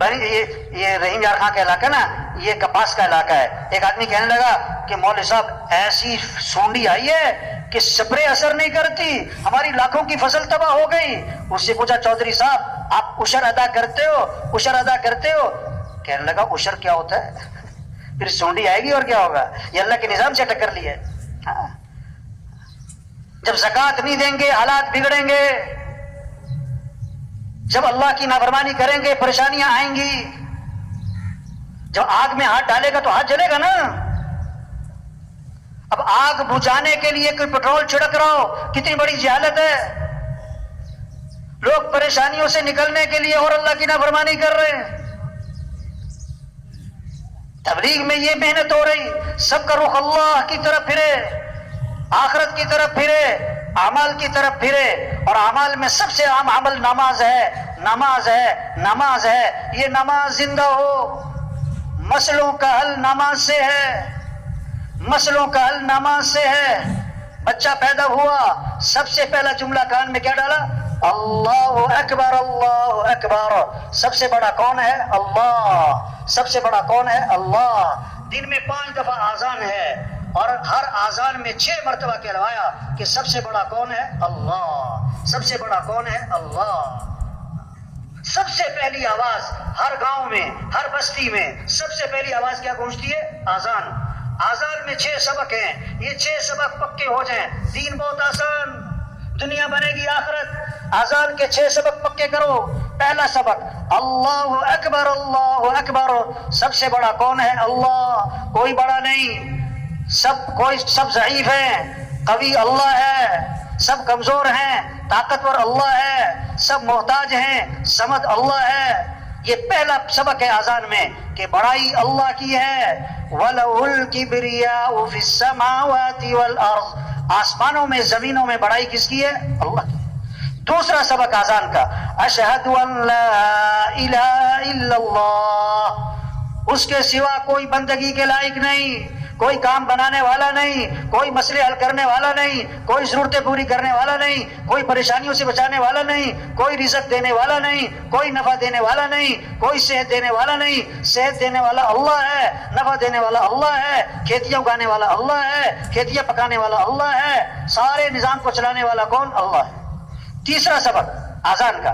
یہ رحیم یار خان کا علاقہ نا، یہ کپاس کا علاقہ ہے۔ ایک آدمی کہنے لگا کہ مولوی صاحب ایسی سونڈی آئی ہے کہ سپرے اثر نہیں کرتی، ہماری لاکھوں کی فصل تباہ ہو گئی۔ اس سے پوچھا چودھری صاحب آپ عشر ادا کرتے ہو؟ عشر ادا کرتے ہو؟ کہنے لگا عشر کیا ہوتا ہے؟ پھر سونڈی آئے گی اور کیا ہوگا؟ یہ اللہ کے نظام سے ٹکر لی ہے۔ جب زکوٰۃ نہیں دیں گے حالات بگڑیں گے، جب اللہ کی نافرمانی کریں گے پریشانیاں آئیں گی۔ جب آگ میں ہاتھ ڈالے گا تو ہاتھ جلے گا نا۔ اب آگ بجھانے کے لیے کوئی پیٹرول چھڑک رہا ہو، کتنی بڑی جہالت ہے۔ لوگ پریشانیوں سے نکلنے کے لیے اور اللہ کی نافرمانی کر رہے ہیں۔ تبلیغ میں یہ محنت ہو رہی، سب کا رخ اللہ کی طرف پھرے، آخرت کی طرف پھرے، اعمال کی طرف پھرے۔ اور اعمال میں سب سے عام عمل نماز ہے، نماز ہے، نماز ہے۔ یہ نماز زندہ ہو، مسئلوں کا حل نماز سے ہے، مسئلوں کا حل نماز سے ہے۔ بچہ پیدا ہوا، سب سے پہلا جملہ کان میں کیا ڈالا؟ اللہ اکبر، اللہ اکبر۔ سب سے بڑا کون ہے؟ اللہ۔ سب سے بڑا کون ہے؟ اللہ۔ دن میں 5 دفعہ آذان ہے اور ہر آذان میں 6 مرتبہ کہلوایا کہ سب سے بڑا کون ہے؟ اللہ۔ سب سے بڑا کون ہے؟ اللہ۔ سب سے پہلی آواز ہر گاؤں میں، ہر بستی میں سب سے پہلی آواز کیا گونجتی ہے؟ آذان۔ آذان میں 6 سبق ہیں، یہ 6 سبق پکے ہو جائیں دین بہت آسان، دنیا بنے گی آخرت۔ آذان کے 6 سبق پکے کرو۔ پہلا سبق اللہ اکبر، اللہ اکبر۔ سب سے بڑا کون ہے؟ اللہ، کوئی بڑا نہیں۔ سب ضعیف ہیں، قوی اللہ ہے، سب کمزور ہیں، طاقتور اللہ ہے، سب محتاج ہیں، صمد اللہ ہے۔ یہ پہلا سبق ہے آذان میں کہ بڑائی اللہ کی ہے۔ وَلَهُ الْكِبْرِيَاءُ فِي السَّمَاوَاتِ وَالْأَرْضِ، آسمانوں میں زمینوں میں بڑائی کس کی ہے؟ اللہ کی۔ دوسرا سبق آذان کا اشہد ان لا الہ الا اللہ، اس کے سوا کوئی بندگی کے لائق نہیں، کوئی کام بنانے والا نہیں، کوئی مسئلے حل کرنے والا نہیں، کوئی ضرورتیں پوری کرنے والا نہیں، کوئی پریشانیوں سے بچانے والا نہیں، کوئی رزق دینے والا نہیں، کوئی نفع دینے والا نہیں، کوئی صحت دینے والا نہیں۔ صحت دینے والا اللہ ہے، نفع دینے والا اللہ ہے، کھیتیاں اگانے والا اللہ ہے، کھیتیاں پکانے والا اللہ ہے، سارے نظام کو چلانے والا کون؟ اللہ ہے۔ تیسرا سبق آذان کا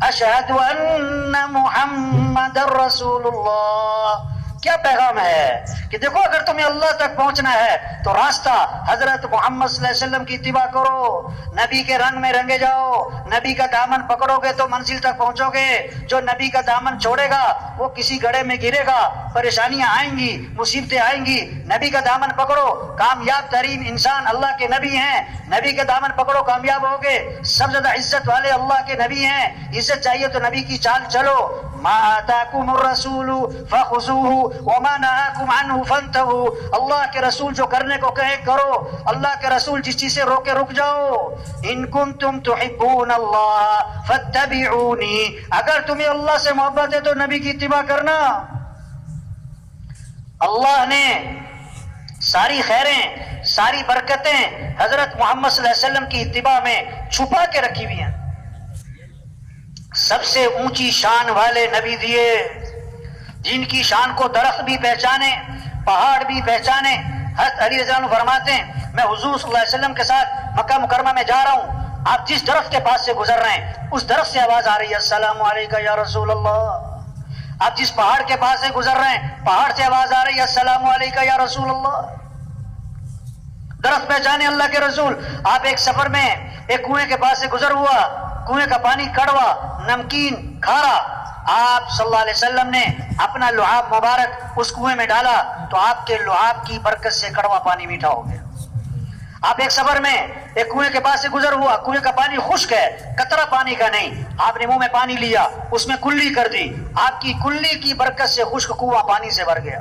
اشہد ان محمد رسول اللہ، کیا پیغام ہے کہ دیکھو اگر تمہیں اللہ تک پہنچنا ہے تو راستہ حضرت محمد صلی اللہ علیہ وسلم کی اتباع کرو، نبی کے رنگ میں رنگے جاؤ، نبی کا دامن پکڑو گے تو منزل تک پہنچو گے، جو نبی کا دامن چھوڑے گا وہ کسی گڑھے میں گرے گا، پریشانیاں آئیں گی، مصیبتیں آئیں گی۔ نبی کا دامن پکڑو، کامیاب ترین انسان اللہ کے نبی ہیں، نبی کا دامن پکڑو کامیاب ہوگے۔ سب سے زیادہ عزت والے اللہ کے نبی ہیں، عزت چاہیے تو نبی کی چال چلو۔ ما آتاکم الرسول فخذوہ وما نہاکم عنہ فانتہوا، اللہ کے رسول جو کرنے کو کہے کرو، اللہ کے رسول جس چیز سے روکے رک جاؤ۔ ان کنتم تحبون اللہ فاتبعونی، اگر تمہیں اللہ سے محبت ہے تو نبی کی اتباع کرنا۔ اللہ نے ساری خیریں، ساری برکتیں حضرت محمد صلی اللہ علیہ وسلم کی اتباع میں چھپا کے رکھی ہوئی ہیں۔ سب سے اونچی شان والے نبی دیے، جن کی شان کو درخت بھی پہچانے، پہاڑ بھی پہچانے۔ حضرت علی رضی اللہ عنہ فرماتے ہیں میں حضور صلی اللہ علیہ وسلم کے ساتھ مکہ مکرمہ میں جا رہا ہوں، آپ جس درخت کے پاس سے گزر رہے ہیں اس درخت سے آواز آ رہی ہے السلام علیکم یا رسول اللہ۔ آپ جس پہاڑ کے پاس سے گزر رہے ہیں پہاڑ سے آواز آ رہی ہے السلام علیکم یا رسول اللہ۔ درخت پہچانے اللہ کے رسول۔ آپ ایک سفر میں ایک کنویں کے پاس سے گزر ہوا، کنویں کا پانی کڑوا، نمکین، کھارا، آپ صلی اللہ علیہ وسلم نے اپنا لعاب مبارک اس کنویں میں ڈالا تو آپ کے لعاب کی برکت سے کڑوا پانی میٹھا ہو گیا۔ آپ ایک سفر میں ایک کنویں کے پاس سے گزر ہوا، کنویں کا پانی خشک ہے، قطرہ پانی کا نہیں، آپ نے منہ میں پانی لیا، اس میں کلی کر دی، آپ کی کلی کی برکت سے خشک کنواں پانی سے بھر گیا۔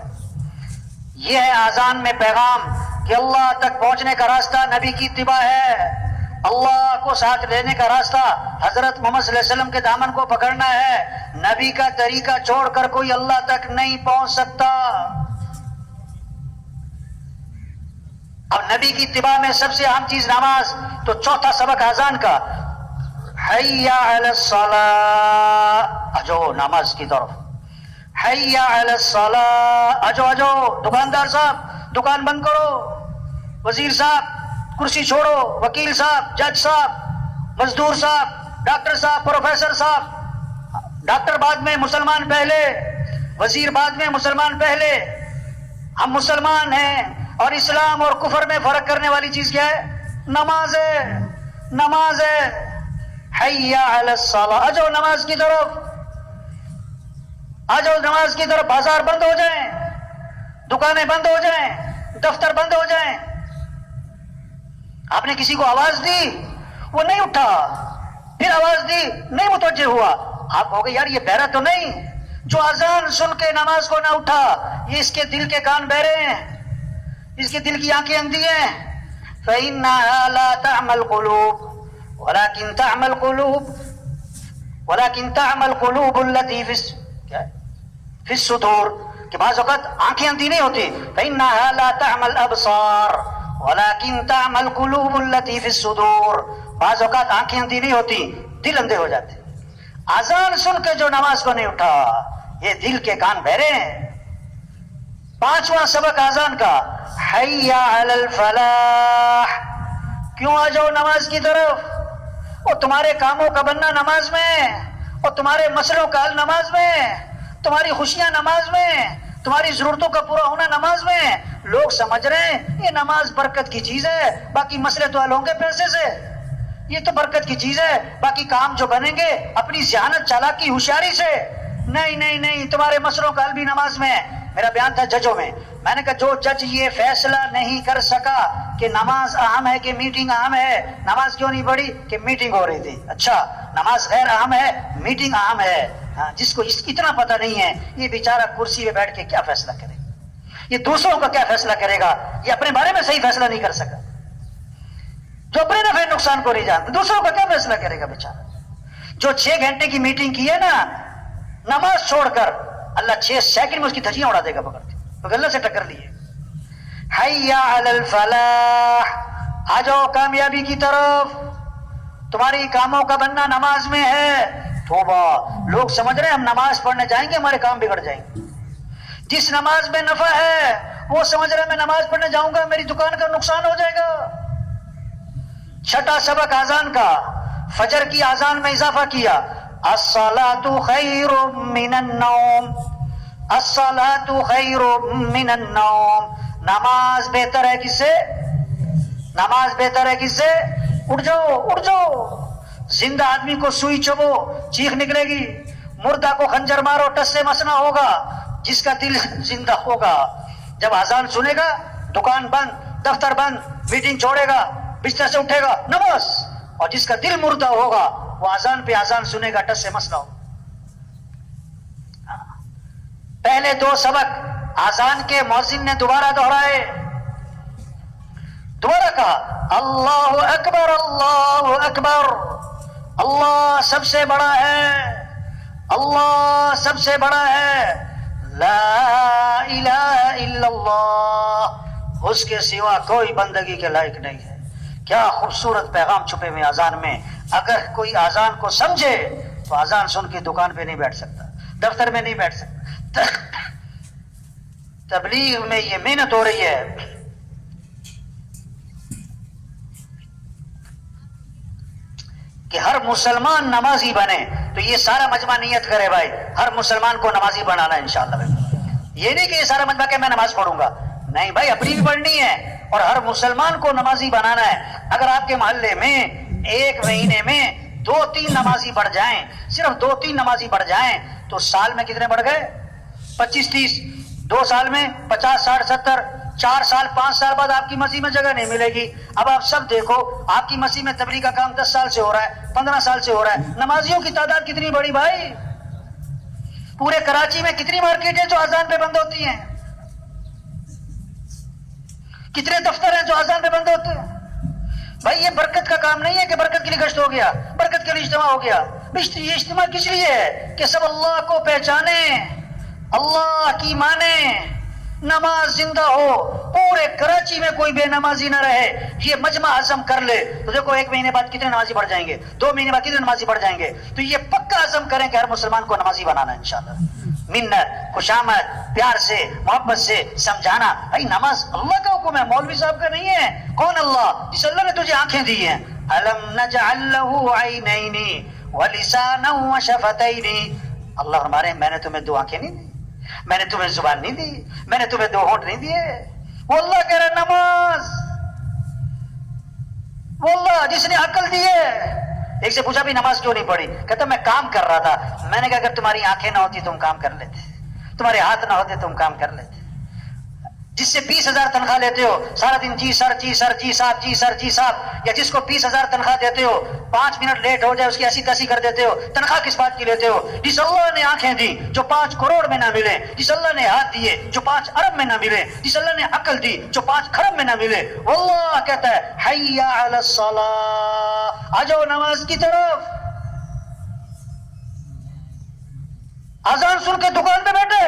یہ ہے آذان میں پیغام کہ اللہ تک پہنچنے کا راستہ نبی کی اتباع ہے، اللہ کو ساتھ لینے کا راستہ حضرت محمد صلی اللہ علیہ وسلم کے دامن کو پکڑنا ہے۔ نبی کا طریقہ چھوڑ کر کوئی اللہ تک نہیں پہنچ سکتا۔ اب نبی کی اتباع میں سب سے اہم چیز نماز، تو چوتھا سبق آذان کا، حی علی الصلاۃ، اجو نماز کی طرف، حی علی الصلاۃ، اجو دکاندار صاحب دکان بند کرو، وزیر صاحب کرسی چھوڑو، وکیل صاحب، جج صاحب، مزدور صاحب، ڈاکٹر صاحب، پروفیسر صاحب، ڈاکٹر بعد میں مسلمان پہلے، وزیر بعد میں مسلمان پہلے۔ ہم مسلمان ہیں اور اسلام اور کفر میں فرق کرنے والی چیز کیا ہے؟ نماز ہے، نماز ہے۔ حی علی الصلاۃ، آجو نماز کی طرف، آجو نماز کی طرف۔ بازار بند ہو جائیں، دکانیں بند ہو جائیں، دفتر بند ہو جائیں، آپ نے کسی کو آواز دی وہ نہیں اٹھا، پھر آواز دی نہیں متوجہ ہوا، آپ کہو گے یار یہ بہرا تو نہیں، جو اذان سن کے نماز کو نہ اٹھا یہ اس کے دل کے کان بہرے ہیں، اس کے دل کی آنکھیں اندھی ہیں۔ فَإِنَّهَا لَا تَعْمَى الْقُلُوبُ وَلَكِنْ تَعْمَى الْقُلُوبُ الَّتِي فِي الصُّدُورِ، کہ بعض اوقات آنکھیں اندھی نہیں ہوتی۔ فَإِنَّهَا لَا تَعْمَى الْأَبْصَارِ وَلَكِنْ تَعْمَى الْقُلُوبُ الَّتِي فِي الصُّدُورِ، بعض اوقات آنکھیں اندھی نہیں ہوتی، دل اندھے ہو جاتے۔ اذان سن کے جو نماز کو نہیں اٹھا یہ دل کے کان بہرے ہیں۔ پانچواں سبق اذان کا، حی علی الفلاح، کیوں آ جاؤ نماز کی طرف، اور تمہارے کاموں کا بننا نماز میں، اور تمہارے مسئلوں کا حل نماز میں، تمہاری خوشیاں نماز میں، تمہاری ضرورتوں کا پورا ہونا نماز میں۔ لوگ سمجھ رہے ہیں یہ نماز برکت کی چیز ہے، باقی مسئلے تو حل ہوں گے پیسے سے، یہ تو برکت کی چیز ہے، باقی کام جو بنیں گے اپنی ذہانت چالاکی ہوشیاری سے۔ نہیں نہیں نہیں، تمہارے مسئلوں کا حل بھی نماز میں۔ میرا بیان تھا ججوں میں نے کہا جو جج یہ فیصلہ نہیں کر سکا کہ نماز اہم ہے کہ میٹنگ اہم ہے، نماز کیوں نہیں پڑھی؟ کہ میٹنگ ہو رہی تھی۔ اچھا نماز غیر اہم ہے، میٹنگ اہم ہے۔ جس کو اتنا پتہ نہیں ہے یہ بیچارہ کرسی پہ بیٹھ کے کیا فیصلہ کرے، یہ دوسروں کا کیا فیصلہ کرے گا؟ یہ اپنے بارے میں صحیح فیصلہ نہیں کر سکا، جو اپنے نفع نقصان کو نہیں جانتا دوسروں کا کیا فیصلہ کرے گا بیچارہ؟ جو 6 گھنٹے کی میٹنگ کی ہے نا نماز چھوڑ کر، اللہ 6 سیکنڈ میں اس کی دھجیاں اڑا دے گا پکڑ کے، تو اللہ سے ٹکر لیے۔ حی علی الفلاح، آ جاؤ کامیابی کی طرف، تمہاری کاموں کا بننا نماز میں ہے۔ توبہ، لوگ سمجھ رہے ہیں ہم نماز پڑھنے جائیں گے ہمارے کام بگڑ جائیں گے۔ جس نماز میں نفع ہے وہ سمجھ رہے ہیں میں نماز پڑھنے جاؤں گا میری دکان کا نقصان ہو جائے گا۔ چھٹا سبق اذان کا، فجر کی اذان میں اضافہ کیا، الصلاۃ خیر من النوم، الصلاۃ خیر من النوم، نماز بہتر ہے کس سے؟ نماز بہتر ہے کس سے؟ اٹھ جاؤ اٹھ جاؤ، زندہ آدمی کو سوئی چبو چیخ نکلے گی، مردہ کو خنجر مارو ٹس سے مسنا ہوگا، جس کا دل زندہ ہوگا جب اذان سنے گا دکان بند، دفتر بند، میٹنگ چھوڑے گا، بستر سے اٹھے گا نماز، اور جس کا دل مردہ ہوگا وہ اذان پہ اذان سنے گا ٹس سے مسنا ہوگا۔ پہلے دو سبق اذان کے مؤذن نے دوبارہ دہرائے، دوبارہ کہا اللہ اکبر اللہ اکبر، اللہ سب سے بڑا ہے، اللہ سب سے بڑا ہے، لا الہ الا اللہ، اس کے سوا کوئی بندگی کے لائق نہیں ہے۔ کیا خوبصورت پیغام چھپے ہوئے اذان میں۔ اگر کوئی اذان کو سمجھے تو اذان سن کے دکان پہ نہیں بیٹھ سکتا، دفتر میں نہیں بیٹھ سکتا۔ تبلیغ میں یہ محنت ہو رہی ہے کہ ہر مسلمان نمازی بنے، تو یہ سارا مجمع نیت کرے بھائی ہر مسلمان کو نمازی بنانا ہے انشاءاللہ بھائی۔ یہ نہیں کہ یہ سارا مجمع کہ میں نماز پڑھوں گا، نہیں بھائی، اپنی بھی پڑھنی ہے اور ہر مسلمان کو نمازی بنانا ہے۔ اگر آپ کے محلے میں ایک مہینے میں 2-3 نمازی بڑھ جائیں، صرف 2-3 نمازی بڑھ جائیں، تو سال میں کتنے بڑھ گئے؟ 25-30، 2 سال میں 50-60-70، 4 سال 5 سال بعد آپ کی مسجد میں جگہ نہیں ملے گی۔ اب آپ سب دیکھو آپ کی مسجد میں تبلیغ کا کام 10 سال سے ہو رہا ہے، 15 سال سے ہو رہا ہے، نمازیوں کی تعداد کتنی بڑی بھائی؟ پورے کراچی میں کتنی مارکیٹیں جو اذان پہ بند ہوتی ہیں، کتنے دفتر ہیں جو اذان پہ بند ہوتے ہیں؟ بھائی یہ برکت کا کام نہیں ہے کہ برکت کے لیے گشت ہو گیا، برکت کے لیے اجتماع ہو گیا۔ یہ اجتماع کس لیے ہے؟ کہ سب اللہ کو پہچانے، اللہ کی مانے، نماز زندہ ہو، پورے کراچی میں کوئی بے نمازی نہ رہے۔ یہ مجمع عزم کر لے تو دیکھو 1 مہینے بعد کتنے نمازی بڑھ جائیں گے، 2 مہینے بعد کتنے نمازی بڑھ جائیں گے۔ تو یہ پکا عزم کریں کہ ہر مسلمان کو نمازی بنانا ہے انشاءاللہ۔ منت، خوشامد، پیار سے، محبت سے سمجھانا، بھائی نماز اللہ کا حکم ہے، مولوی صاحب کا نہیں ہے۔ کون اللہ؟ جس اللہ نے تجھے آنکھیں دی ہیں۔ الم نجعل له عینین ولسانا وشفتین، اللہ ہمارے میں نے تمہیں 2 آنکھیں نہیں دی، میں نے تمہیں زبان نہیں دی، میں نے تمہیں 2 ہونٹ نہیں دیے۔ وہ اللہ کہہ رہا نماز، وہ اللہ جس نے عقل دی ہے۔ ایک سے پوچھا بھی نماز کیوں نہیں پڑھی؟ کہتا میں کام کر رہا تھا۔ میں نے کہا اگر تمہاری آنکھیں نہ ہوتی تم کام کر لیتے، تمہارے ہاتھ نہ ہوتے تم کام کر لیتے۔ جس سے 20,000 تنخواہ لیتے ہو، سارا دن جی سر جی سر جی صاحب جی سر جی صاحب، یا جس کو 20,000 تنخواہ دیتے ہو 5 منٹ لیٹ ہو جائے اس کی 80-80 کر دیتے ہو، تنخواہ کس بات کی لیتے ہو؟ جس اللہ نے آنکھیں دی جو 5 کروڑ میں نہ ملے، جس اللہ نے ہاتھ دیے جو 5 ارب میں نہ ملے، جس اللہ نے عقل دی جو 5 کھرب میں نہ ملے، اللہ کہتا ہے حی علی الصلاۃ، آ جاؤ نماز کی طرف۔ اذان سن کے دکان پہ بیٹھے،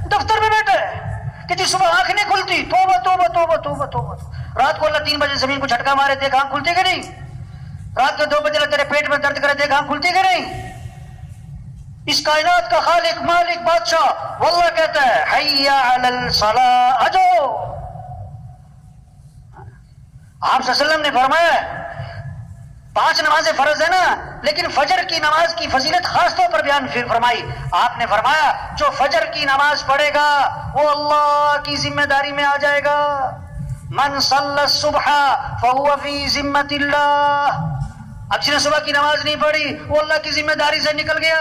دفتر میں بیٹھے، کہ جس صبح آنکھ نہیں کھلتی، توبہ توبہ توبہ توبہ توبہ، رات کو اللہ 3 بجے زمین کو جھٹکا مارے دیکھ آنکھ کھلتی کہ نہیں، رات کو 2 بجے تیرے پیٹ میں درد کرے دیکھ آنکھ کھلتی کہ نہیں۔ اس کائنات کا خالق مالک بادشاہ واللہ کہتا ہے حی علی الصلاۃ، آ جاؤ۔ آپ صلی اللہ علیہ وسلم نے فرمایا 5 نمازیں فرض ہے نا، لیکن فجر کی نماز کی فضیلت خاص طور پر بیان فرمائی۔ آپ نے فرمایا جو فجر کی نماز پڑھے گا وہ اللہ کی ذمہ داری میں آ جائے گا۔ من صلی الصبح فهو فی ذمۃ اللہ، اب جس نے صبح کی نماز نہیں پڑھی وہ اللہ کی ذمہ داری سے نکل گیا۔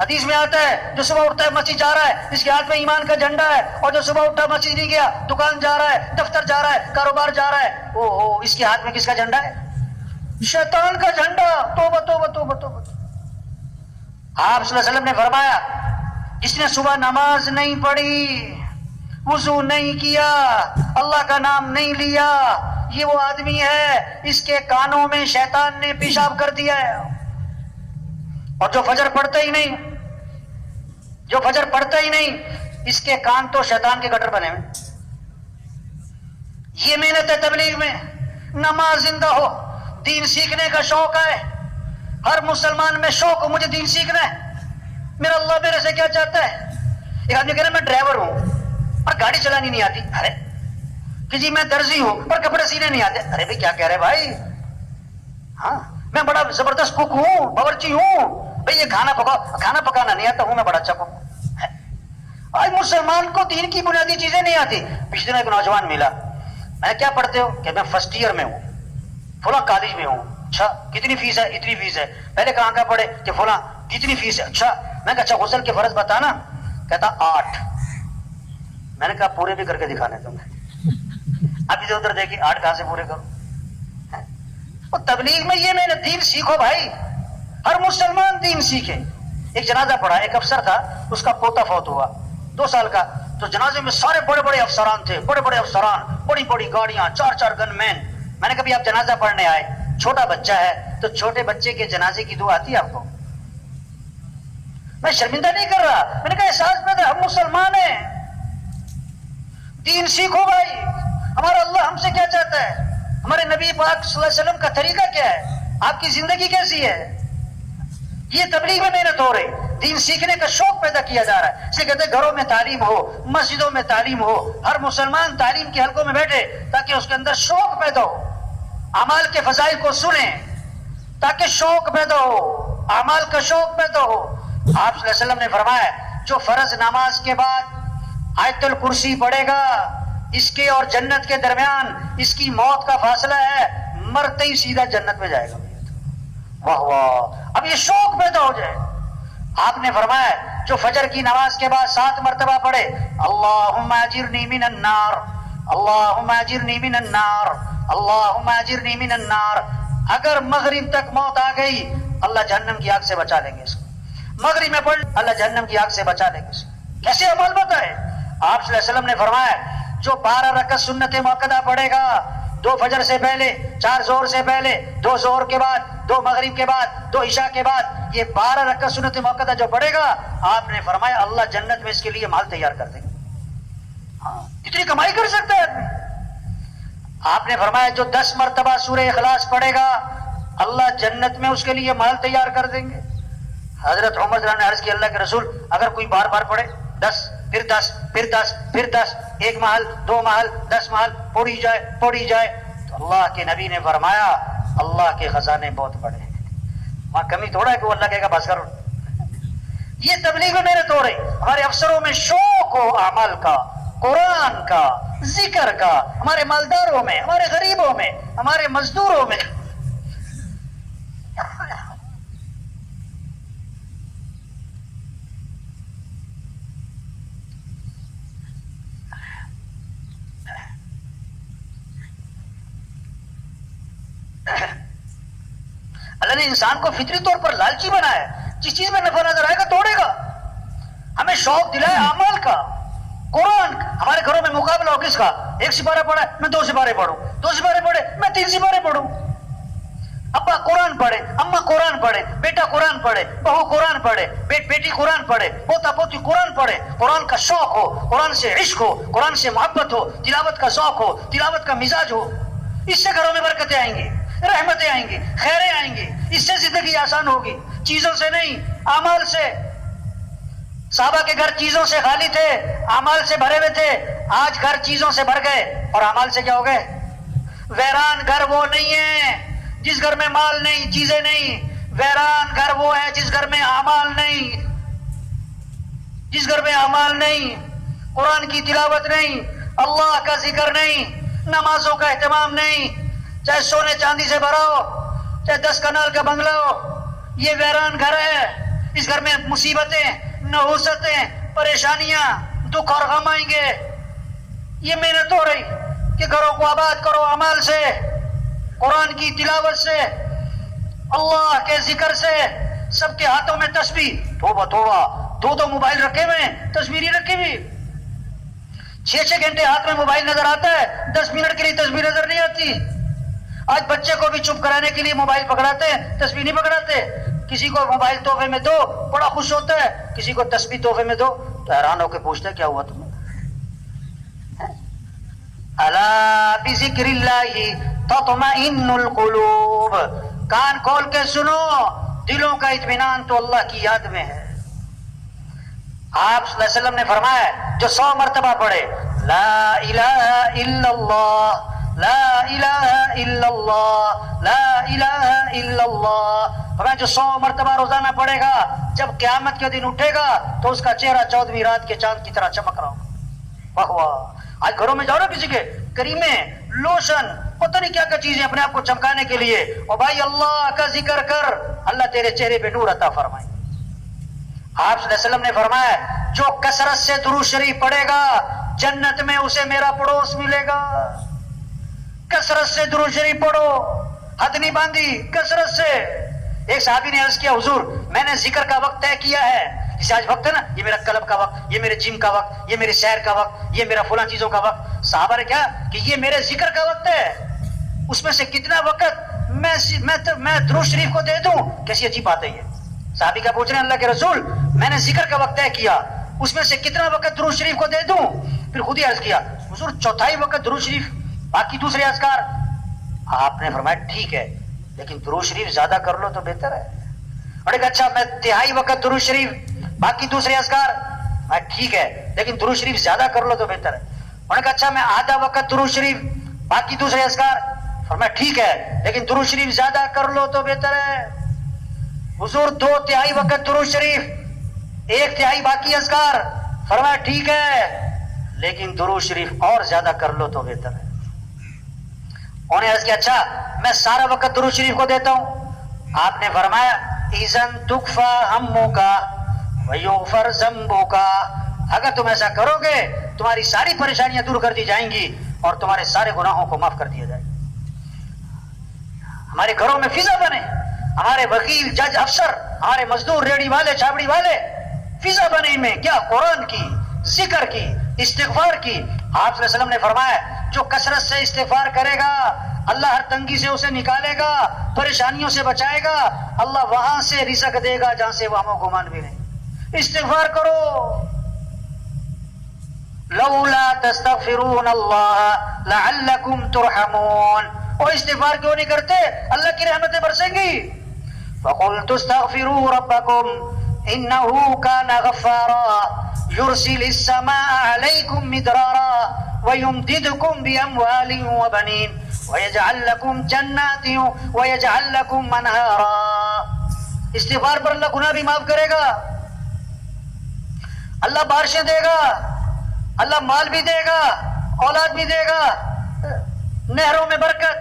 حدیث میں آتا ہے جو صبح اٹھتا ہے مسجد جا رہا ہے اس کے ہاتھ میں ایمان کا جھنڈا ہے، اور جو صبح اٹھا مسجد نہیں گیا، دکان جا رہا ہے، دفتر جا رہا ہے، کاروبار جا رہا ہے، او اس کے ہاتھ میں کس کا جھنڈا ہے؟ شیطان کا جھنڈا۔ توبہ توبہ توبہ توبہ۔ آپ صلی اللہ علیہ وسلم نے فرمایا جس نے صبح نماز نہیں پڑھی، وضو نہیں کیا، اللہ کا نام نہیں لیا، یہ وہ آدمی ہے اس کے کانوں میں شیطان نے پیشاب کر دیا ہے۔ اور جو فجر پڑھتا ہی نہیں، جو فجر پڑھتا ہی نہیں، اس کے کان تو شیطان کے گٹر بنے ہوئے۔ یہ محنت ہے تبلیغ میں، نماز زندہ ہو، دین سیکھنے کا شوق ہے، ہر مسلمان میں شوق ہو مجھے دین سیکھنا ہے، میرا اللہ میرے سے کیا چاہتا ہے۔ ایک آدمی کہہ رہا ہے میں ڈرائیور ہوں اور گاڑی چلانی نہیں آتی، ارے کہ جی میں درزی ہوں پر کپڑے سینے نہیں آتے، ارے بھائی کیا کہہ رہے بھائی، ہاں میں بڑا زبردست کوک ہوں، باورچی ہوں، بھائی یہ کھانا پکانا نہیں آتا ہوں میں بڑا اچھا کوک ہوں۔ آج مسلمان کو دین کی بنیادی چیزیں نہیں آتی. پچھلے دن ایک نوجوان ملا, میں کیا پڑھتے ہو کہ میں فرسٹ ایئر میں ہوں, فلاں کالج میں ہوں. اچھا کتنی فیس ہے؟ اتنی فیس ہے. پہلے کہاں کا پڑھے کہ فلاں. کتنی فیس ہے؟ اچھا. میں کہا اچھا غسل کے فرض بتانا. کہتا 8. میں نے کہا پورے بھی کر کے دکھانے تمہیں. اب ادھر ادھر دیکھیں 8 کہاں سے پورے کروں. اور تبلیغ میں یہ میں نے دین سیکھو بھائی, ہر مسلمان دین سیکھے. ایک جنازہ پڑھا, ایک افسر تھا, اس کا پوتا فوت ہوا 2 سال کا. تو جنازے میں سارے بڑے بڑے افسران تھے, بڑے بڑے افسران, بڑی بڑی گاڑیاں, 4 گن مین. میں نے کبھی آپ جنازہ پڑھنے آئے, چھوٹا بچہ ہے, تو چھوٹے بچے کے جنازے کی دعا آتی ہے آپ کو؟ میں شرمندہ نہیں کر رہا, میں نے کہا احساس میں ہم مسلمان ہیں, دین سیکھو بھائی. ہمارا اللہ ہم سے کیا چاہتا ہے, ہمارے نبی پاک صلی اللہ علیہ وسلم کا طریقہ کیا ہے, آپ کی زندگی کیسی ہے. یہ تبلیغ میں محنت ہو رہی, دین سیکھنے کا شوق پیدا کیا جا رہا ہے. اسے کہتے ہیں گھروں میں تعلیم ہو, مسجدوں میں تعلیم ہو, ہر مسلمان تعلیم کے حلقوں میں بیٹھے تاکہ اس کے اندر شوق پیدا ہو, اعمال کے فضائل کو سنیں تاکہ شوق پیدا ہو, اعمال کا شوق پیدا ہو. آپ صلی اللہ علیہ وسلم نے فرمایا جو فرض نماز کے بعد آیت الکرسی پڑھے گا, اس کے اور جنت کے درمیان اس کی موت کا فاصلہ ہے, مرتے ہی سیدھا جنت میں جائے گا. واہ واہ, اب یہ شوق پیدا ہو جائے. آپ نے فرمایا جو فجر کی نماز کے بعد 7 مرتبہ پڑھے اللہم اجرنی من النار, اللہم اجرنی من النار, اللہم اجرنی من النار, اگر مغرب تک موت آ گئی اللہ جہنم کی آگ سے بچا لیں گے اس کو. مغرب میں پڑھ, اللہ جہنم کی آگ سے بچا لیں گے اس کو. کیسے عمل بتائے. آپ صلی اللہ علیہ وسلم نے فرمایا جو 12 رکعت سنت مؤکدہ پڑھے گا, 2 فجر سے پہلے, 4 ظہر سے پہلے, 2 ظہر کے بعد, 2 مغرب کے بعد, 2 عشاء کے بعد, یہ 12 رکعت سنت مؤکدہ جو پڑھے گا, آپ نے فرمایا اللہ جنت میں اس کے لیے مال تیار کر دیں گے. ہاں, اتنی کمائی کر سکتا ہے آدمی. آپ نے فرمایا جو 10 مرتبہ سورہ اخلاص پڑھے گا اللہ جنت میں اس کے لیے مال تیار کر دیں گے. حضرت عمر رضی اللہ عنہ نے عرض کی اللہ کے رسول اگر کوئی بار بار پڑھے 10 پھر 10 پھر 10 پھر 10, 1 محل 2 محل 10 محل پڑھی جائے, تو اللہ کے نبی نے فرمایا اللہ کے خزانے بہت بڑے ہیں, وہاں کمی تھوڑا ہے کہ وہ اللہ کہے گا بس کرو. یہ تبلیغ میں محنت ہو رہی. ہمارے افسروں میں شوق ہو عمل کا, قرآن کا, ذکر کا, ہمارے مالداروں میں, ہمارے غریبوں میں, ہمارے مزدوروں میں. اللہ نے انسان کو فطری طور پر لالچی بنایا ہے, جس چیز میں نفع نظر آئے گا توڑے گا. ہمیں شوق دلایا اعمال کا, قرآن. ہمارے گھروں میں مقابلہ ہو کس کا, 1 سپارہ پڑھا ہے میں 2 سپارے پڑھوں, 2 سپارے پڑھے میں 3 سپارے پڑھوں. ابا قرآن پڑھے, اماں قرآن پڑھے, بیٹا قرآن پڑھے, بہو قرآن پڑھے, بیٹی قرآن پڑھے, پوتا پوتی قرآن پڑھے. قرآن کا شوق ہو, قرآن سے عشق ہو, قرآن سے محبت ہو, تلاوت کا ذوق ہو, تلاوت کا مزاج ہو. اس سے گھروں میں برکتیں آئیں گی, رحمتیں آئیں گی, خیریں آئیں گی. اس سے زندگی آسان ہوگی, چیزوں سے نہیں اعمال سے. صحابہ کے گھر چیزوں سے خالی تھے, اعمال سے بھرے ہوئے تھے. آج گھر چیزوں سے بھر گئے اور اعمال سے کیا ہو گئے؟ ویران گھر وہ نہیں ہے جس گھر میں مال نہیں, چیزیں نہیں. ویران گھر وہ ہے جس گھر میں اعمال نہیں, جس گھر میں اعمال نہیں, قرآن کی تلاوت نہیں, اللہ کا ذکر نہیں, نمازوں کا اہتمام نہیں. چاہے سونے چاندی سے بھرا ہو, چاہے 10 کنال کا بنگلہ ہو, یہ ویران گھر ہے. اس گھر میں مصیبتیں, نحوستیں, پریشانیاں, دکھ اور غم آئیں گے. یہ محنت ہو رہی کہ گھروں کو آباد کرو اعمال سے, قرآن کی تلاوت سے, اللہ کے ذکر سے. سب کے ہاتھوں میں تسبیح, توبہ توبہ, 2 موبائل رکھے ہوئے ہیں, تصویر ہی رکھی ہوئی. 6 گھنٹے ہاتھ میں موبائل نظر آتا ہے, 10 منٹ کے لیے تصویر نظر نہیں آتی. آج بچے کو بھی چپ کرانے کے لیے موبائل پکڑاتے ہیں, تصویر نہیں پکڑاتے. کسی کو موبائل تحفے میں دو بڑا خوش ہوتا ہے, کسی کو تسبیح تحفے میں دو تو حیران ہو کے پوچھتا ہے کیا ہوا تمہیں. الا بذکر اللہ تطمئن القلوب, کان کھول کے سنو, دلوں کا اطمینان تو اللہ کی یاد میں ہے. آپ صلی اللہ علیہ وسلم نے فرمایا جو 100 مرتبہ پڑھے لا الہ الا اللہ لا الہ الا اللہ لا الہ الا اللہ. فرمایا جو 100 مرتبہ روزانہ پڑھے گا جب قیامت کے دن اٹھے گا تو اس کا چہرہ 14ویں رات کے چاند کی طرح چمک رہا ہوگا. واہ واہ. آج گھروں میں جاؤ نا کسی کے کریمے لوشن پتہ نہیں کیا کیا چیزیں اپنے آپ کو چمکانے کے لیے, اور بھائی اللہ کا ذکر کر, اللہ تیرے چہرے پہ نور عطا فرمائے. آپ صلی اللہ علیہ وسلم نے فرمایا جو کثرت سے درود شریف پڑھے گا جنت میں اسے میرا پڑوس ملے گا. کثرت سے درود شریف پڑھو, حد نہیں باندھی, کثرت سے. ایک صحابی نے عرض کیا حضور میں نے ذکر کا وقت طے کیا ہے, جسے آج وقت ہے نا, یہ میرا کلب کا وقت, یہ میرے جم کا وقت, یہ میرے سیر کا وقت, یہ میرا فلاں چیزوں کا وقت. صحابہ نے کہا کہ یہ میرے ذکر کا وقت ہے, اس میں سے کتنا وقت میں درود شریف کو دے دوں. کیسی عجیب بات ہے یہ. صحابی کا پوچھ رہے ہیں اللہ کے رسول میں نے ذکر کا وقت طے کیا, اس میں سے کتنا وقت درود شریف کو دے دوں. پھر خود ہی عرض کیا حضور 1/4 وقت درود شریف, باقی دوسرے اذکار. آپ نے فرمایا ٹھیک ہے لیکن درود شریف زیادہ کر لو تو بہتر ہے. اور ایک اچھا میں 1/3 وقت درود شریف باقی دوسرے اذکار. ٹھیک ہے لیکن درود شریف زیادہ کر لو تو بہتر ہے. اور ایک اچھا میں آدھا وقت درود شریف باقی دوسرے اذکار. فرمایا ٹھیک ہے لیکن درود شریف زیادہ کر لو تو بہتر ہے. حضور 2/3 وقت درود شریف 1/3 باقی اذکار. فرمایا ٹھیک ہے لیکن درود شریف اور زیادہ کر لو تو بہتر ہے. انہوں نے عرض کیا اچھا میں سارا وقت درود شریف کو دیتا ہوں. آپ نے فرمایا اذن تکفا ہموکا ویغفر ذنبوکا, اگر تم ایسا کرو گے تمہاری ساری پریشانیاں دور کر دی جائیں گی اور تمہارے سارے گناہوں کو معاف کر دیا جائے گا. ہمارے گھروں میں فضا بنے, ہمارے وکیل جج افسر ہمارے مزدور ریڑھی والے چھاپڑی والے فضا بنے ان میں کیا قرآن کی, ذکر کی, استغفار کی. آپ صلی اللہ علیہ وسلم نے فرمایا جو کثرت سے استغفار کرے گا اللہ ہر تنگی سے اسے نکالے گا, پریشانیوں سے بچائے گا, اللہ وہاں سے رزق دے گا جہاں سے وہم و گمان بھی نہیں. استغفار کرو. لولا تستغفرون اللہ لعلکم ترحمون. اور استغفار کیوں نہیں کرتے, اللہ کی رحمتیں برسیں گی. فقلت استغفروا ربکم انه كان غفارا يرسل السماء عليكم مدرارا ويمددكم بأموال وبنين ويجعل لكم جنات ويجعل لكم منهارا. استغفار پر اللہ گناہ بھی معاف کرے گا, اللہ بارشیں دے گا, اللہ مال بھی دے گا, اولاد بھی دے گا, نہروں میں برکت,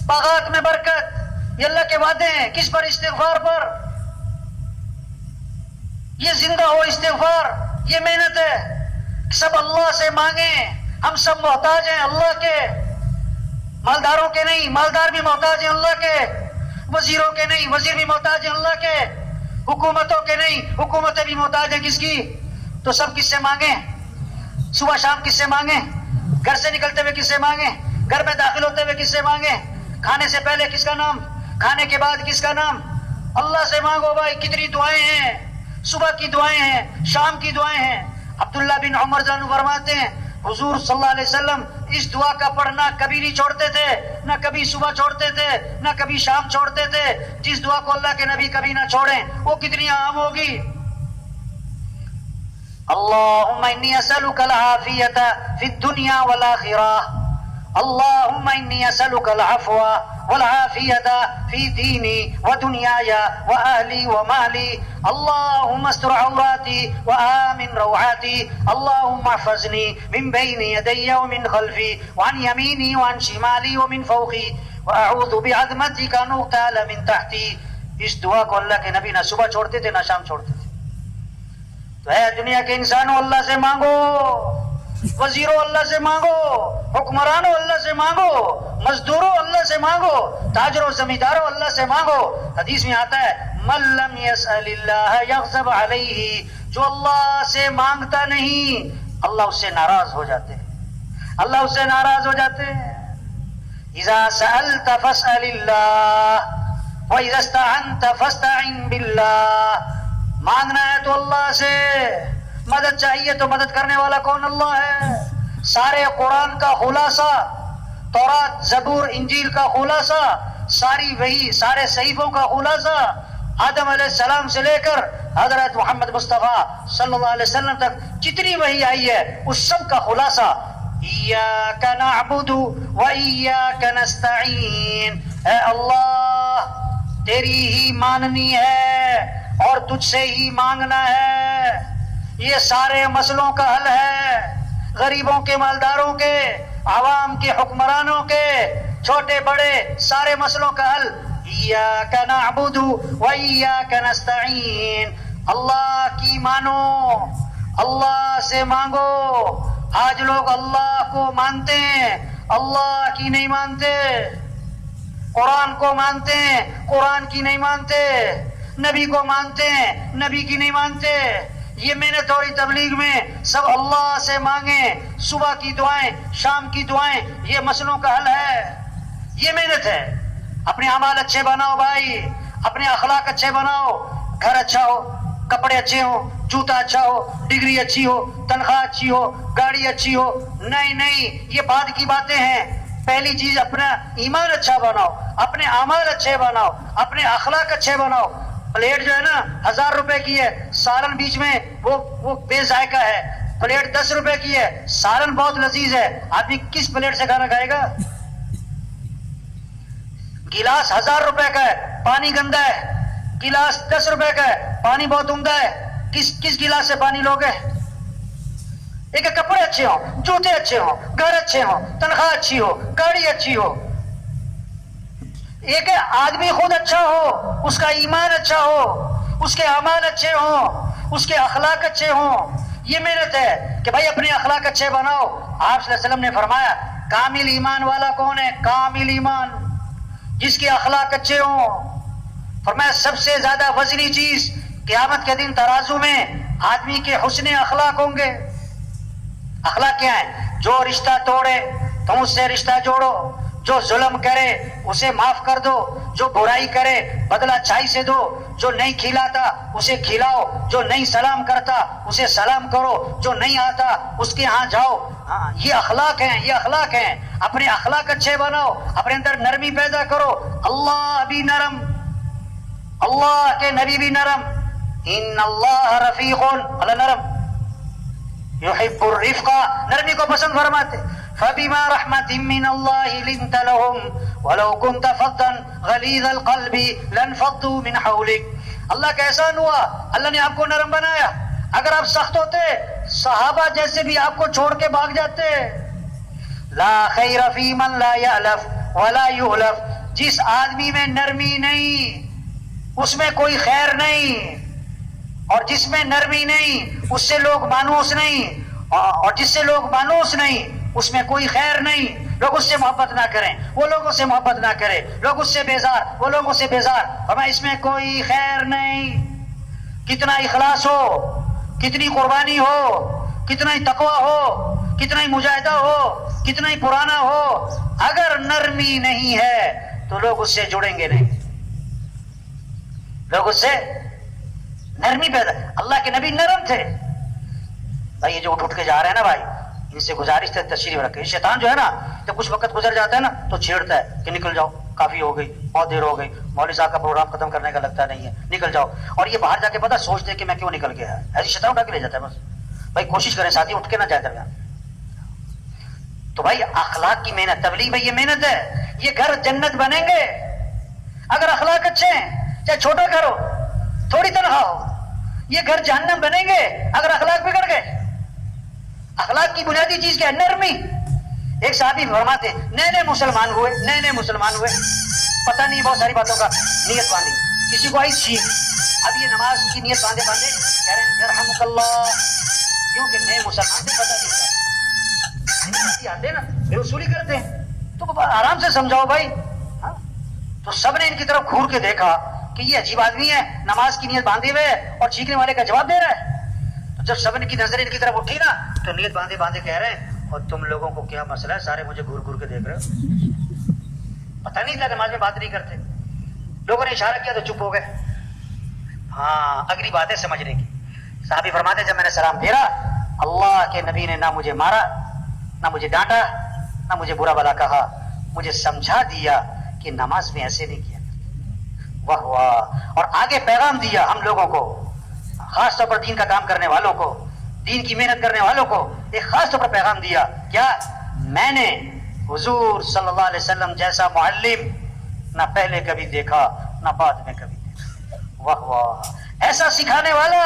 باغات میں برکت. یہ اللہ کے وعدے ہیں. کس پر؟ استغفار پر. یہ زندہ ہو استغفار, یہ محنت ہے. سب اللہ سے مانگیں, ہم سب محتاج ہیں اللہ کے, مالداروں کے نہیں, مالدار بھی محتاج ہیں اللہ کے, وزیروں کے نہیں, وزیر بھی محتاج ہیں اللہ کے, حکومتوں کے نہیں, حکومتیں بھی محتاج ہیں کس کی؟ تو سب کس سے مانگیں؟ صبح شام کس سے مانگیں؟ گھر سے نکلتے ہوئے کس سے مانگیں؟ گھر میں داخل ہوتے ہوئے کس سے مانگیں؟ کھانے سے پہلے کس کا نام, کھانے کے بعد کس کا نام؟ اللہ سے مانگو بھائی. کتنی دعائیں ہیں, صبح کی دعائیں ہیں, شام کی دعائیں ہیں. عبداللہ بن عمر رضی اللہ عنہ فرماتے ہیں حضور صلی اللہ علیہ وسلم اس دعا کا پڑھنا کبھی نہیں چھوڑتے تھے, نہ کبھی صبح چھوڑتے تھے, نہ کبھی شام چھوڑتے تھے. جس دعا کو اللہ کے نبی کبھی نہ چھوڑیں وہ کتنی عام ہوگی. اللہم انی اسألک العافیۃ فی الدنیا والآخرہ, اللہم انی اسألک العفو والعافیۃ فی دینی ودنیای واہلی ومالی, اللہم استر عوراتی وآمن روعاتی, اللہم احفظنی من بین یدی ومن خلفی وعن یمینی وعن شمالی ومن فوقی واعوذ بعظمتک ان اغتال من تحتی. اس دعا کو اللہ کے نبی نہ صبح چھوڑتے تھے نہ شام چھوڑتے تھے. تو اے دنیا کے انسانوں اللہ سے مانگو, وزیروں اللہ سے مانگو, حکمرانوں اللہ سے مانگو, مزدوروں اللہ سے مانگو, تاجروں زمینداروں اللہ سے مانگو. حدیث میں آتا ہے من لم يسأل اللہ یغضب علیہ, جو اللہ سے مانگتا نہیں اللہ اس سے ناراض ہو جاتے ہیں, اللہ اس سے ناراض ہو جاتے ہیں. اذا سألت فاسأل اللہ واذا استعنت فاستعن باللہ. مانگنا ہے تو اللہ سے, مدد چاہیے تو مدد کرنے والا کون؟ اللہ ہے. سارے قرآن کا خلاصہ, تورات زبور انجیل کا خلاصہ, ساری وحی, سارے صحیفوں کا خلاصہ, آدم علیہ السلام سے لے کر حضرت محمد مصطفیٰ صلی اللہ علیہ وسلم تک جتنی وحی آئی ہے اس سب کا خلاصہ ایاک نعبد و وَإِيَّاكَ نَسْتَعِينُ، اے اللہ تیری ہی ماننی ہے اور تجھ سے ہی مانگنا ہے، یہ سارے مسئلوں کا حل ہے، غریبوں کے، مالداروں کے، عوام کے، حکمرانوں کے، چھوٹے بڑے سارے مسئلوں کا حل ایاک نعبد و ایاک نستعین، اللہ کی مانو، اللہ سے مانگو۔ آج لوگ اللہ کو مانتے ہیں، اللہ کی نہیں مانتے، قرآن کو مانتے ہیں، قرآن کی نہیں مانتے، نبی کو مانتے ہیں، نبی کی نہیں مانتے۔ یہ محنت اور تبلیغ میں سب اللہ سے مانگیں، صبح کی دعائیں، شام کی دعائیں، یہ مسئلوں کا حل ہے، یہ محنت ہے۔ اپنے اعمال اچھے بناؤ بھائی، اپنے اخلاق اچھے بناؤ، گھر اچھا ہو، کپڑے اچھے ہو، جوتا اچھا ہو، ڈگری اچھی ہو، تنخواہ اچھی ہو، گاڑی اچھی ہو، نہیں، یہ بعد کی باتیں ہیں۔ پہلی چیز اپنا ایمان اچھا بناؤ، اپنے اعمال اچھے بناؤ، اپنے اخلاق اچھے بناؤ۔ پلیٹ جو ہے نا 1000 روپے کی ہے، سالن بیچ میں وہ بے ذائقہ ہے، پلیٹ 10 روپے کی ہے، سالن بہت لذیذ ہے، آدمی کس پلیٹ سے کھانا کھائے گا؟ گلاس 1000 روپے کا ہے، پانی گندا ہے، گلاس 10 روپے کا ہے، پانی بہت عمدہ ہے، کس گلاس سے پانی لوگے؟ ایک کپڑے اچھے ہوں، جوتے اچھے ہوں، گھر اچھے ہوں، تنخواہ اچھی ہو، گاڑی اچھی ہو، ایک آدمی خود اچھا ہو، اس کا ایمان اچھا ہو، اس کے اعمال اچھے ہوں، اس کے اخلاق اچھے ہوں، یہ محنت ہے کہ بھائی اپنے اخلاق اچھے بناؤ۔ آپ صلی اللہ علیہ وسلم نے فرمایا کامل ایمان والا کون ہے؟ کامل ایمان، جس کے اخلاق اچھے ہوں۔ فرمایا سب سے زیادہ وزنی چیز قیامت کے دن ترازو میں آدمی کے حسن اخلاق ہوں گے۔ اخلاق کیا ہے؟ جو رشتہ توڑے تم اس سے رشتہ جوڑو، جو ظلم کرے اسے معاف کر دو، جو برائی کرے بدلہ اچھائی سے دو، جو نہیں کھلاتا اسے کھلاؤ، جو نہیں سلام کرتا اسے سلام کرو، جو نہیں آتا اس کے ہاں جاؤ۔ یہ اخلاق ہیں، یہ اخلاق ہیں۔ اپنے اخلاق اچھے بناؤ، اپنے اندر نرمی پیدا کرو۔ اللہ بھی نرم، اللہ کے نبی بھی نرم، ان اللہ رفیق، اللہ نرم، یحب الرفق، نرمی کو پسند فرماتے۔ فبما رحمت من اللہ لنت لهم ولو كنت فظا غلیظ القلب لانفضوا من حولک۔ اللہ کا احسان ہوا، اللہ نے آپ کو نرم بنایا۔ اگر آپ سخت ہوتے صحابہ جیسے بھی آپ کو چھوڑ کے بھاگ جاتے۔ لا خیر فی من لا یألف ولا یؤلف، جس آدمی میں نرمی نہیں اس میں کوئی خیر نہیں، اور جس میں نرمی نہیں اس سے لوگ مانوس نہیں، اور جس سے لوگ مانوس نہیں اس میں کوئی خیر نہیں۔ لوگ اس سے محبت نہ کریں، وہ لوگوں سے محبت نہ کریں، لوگ اس سے بیزار، وہ لوگوں سے بیزار، ہمیں اس میں کوئی خیر نہیں۔ کتنا اخلاص ہو، کتنی قربانی ہو، کتنا ہی تقویٰ ہو، کتنا ہی مجاہدہ ہو، کتنا ہی پرانا ہو، اگر نرمی نہیں ہے تو لوگ اس سے جڑیں گے نہیں، لوگ اس سے نرمی پیدا۔ اللہ کے نبی نرم تھے بھائی۔ یہ جو اٹھ کے جا رہے ہیں نا بھائی، ان سے گزارش ہے تشریف رکھے۔ شیطان جو ہے نا جب کچھ وقت گزر جاتا ہے نا تو چھیڑتا ہے کہ نکل جاؤ، کافی ہو گئی، بہت دیر ہو گئی، مولوی صاحب کا پروگرام ختم کرنے کا لگتا نہیں ہے، نکل جاؤ۔ اور یہ باہر جا کے پتا سوچتے کہ میں کیوں نکل گیا، ایسی شیطان اٹھا کے لے جاتا ہے بس۔ بھائی کوشش کریں ساتھی اٹھ کے نہ جائے درمیان۔ تو بھائی اخلاق کی محنت، تبلیغ میں یہ محنت ہے۔ یہ گھر جنت بنیں گے اگر اخلاق اچھے ہیں، چاہے چھوٹا گھر ہو، تھوڑی تنخواہ ہو۔ یہ گھر جہنم بنیں گے اگر اخلاق بگڑ گئے۔ اخلاق کی بنیادی چیز کیا ہے؟ نرمی۔ ایک صحابی فرماتے نئے مسلمان ہوئے، پتہ نہیں بہت ساری باتوں کا نیت باندھی، کسی کو آئی چھینک، اب یہ نماز کی نیت باندھے کہہ رہے ہیں یرحمک اللہ، کیونکہ نئے مسلمان سے پتہ نہیں تھا، آتے نا بے وصولی کرتے ہیں، تو آرام سے سمجھاؤ بھائی۔ تو سب نے ان کی طرف گھور کے دیکھا کہ یہ عجیب آدمی ہے، نماز کی نیت باندھے ہوئے اور چھینکنے والے کا جواب دے رہا ہے۔ تو جب سب کی نظر ان کی طرف اٹھی نا تو نیت باندھے کہہ رہے ہیں اور تم لوگوں کو کیا مسئلہ ہے، سارے مجھے گھور کے دیکھ رہے ہو؟ پتہ نہیں تھا نماز میں بات نہیں کرتے، لوگوں نے اشارہ کیا تو چپ ہو گئے۔ ہاں اگلی بات ہے سمجھنے کی۔ صحابی فرماتے جب میں نے سلام پھیرا، اللہ کے نبی نے نہ مجھے مارا، نہ مجھے ڈانٹا، نہ مجھے برا بھلا کہا، مجھے سمجھا دیا کہ نماز میں ایسے نہیں کیا۔ واہ واہ۔ اور آگے پیغام دیا ہم لوگوں کو، خاص طور پر دین کا کام کرنے والوں کو، دین کی محنت کرنے والوں کو ایک خاص طور پر پیغام دیا۔ کیا؟ میں نے حضور صلی اللہ علیہ وسلم جیسا معلم نہ پہلے کبھی دیکھا نہ بعد میں کبھی دیکھا. واہ واہ. ایسا سکھانے والا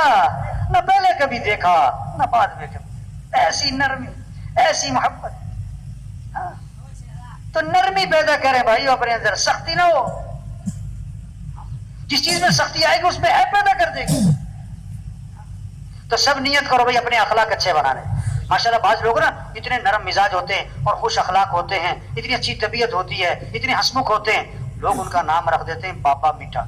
نہ پہلے کبھی دیکھا نہ بعد میں کبھی دیکھا. ایسی نرمی، ایسی محبت. ہاں. تو نرمی پیدا کرے بھائی اپنے اندر، سختی نہ ہو. جس چیز میں سختی آئے گی اس میں عیب پیدا کر دے گی. تو سب نیت کرو بھائی اپنے اخلاق اچھے بنانے. ماشاءاللہ بعض لوگ نا اتنے نرم مزاج ہوتے ہیں اور خوش اخلاق ہوتے ہیں، اتنی اچھی طبیعت ہوتی ہے، اتنے ہنسمکھ ہوتے ہیں، لوگ ان کا نام رکھ دیتے ہیں بابا میٹھا،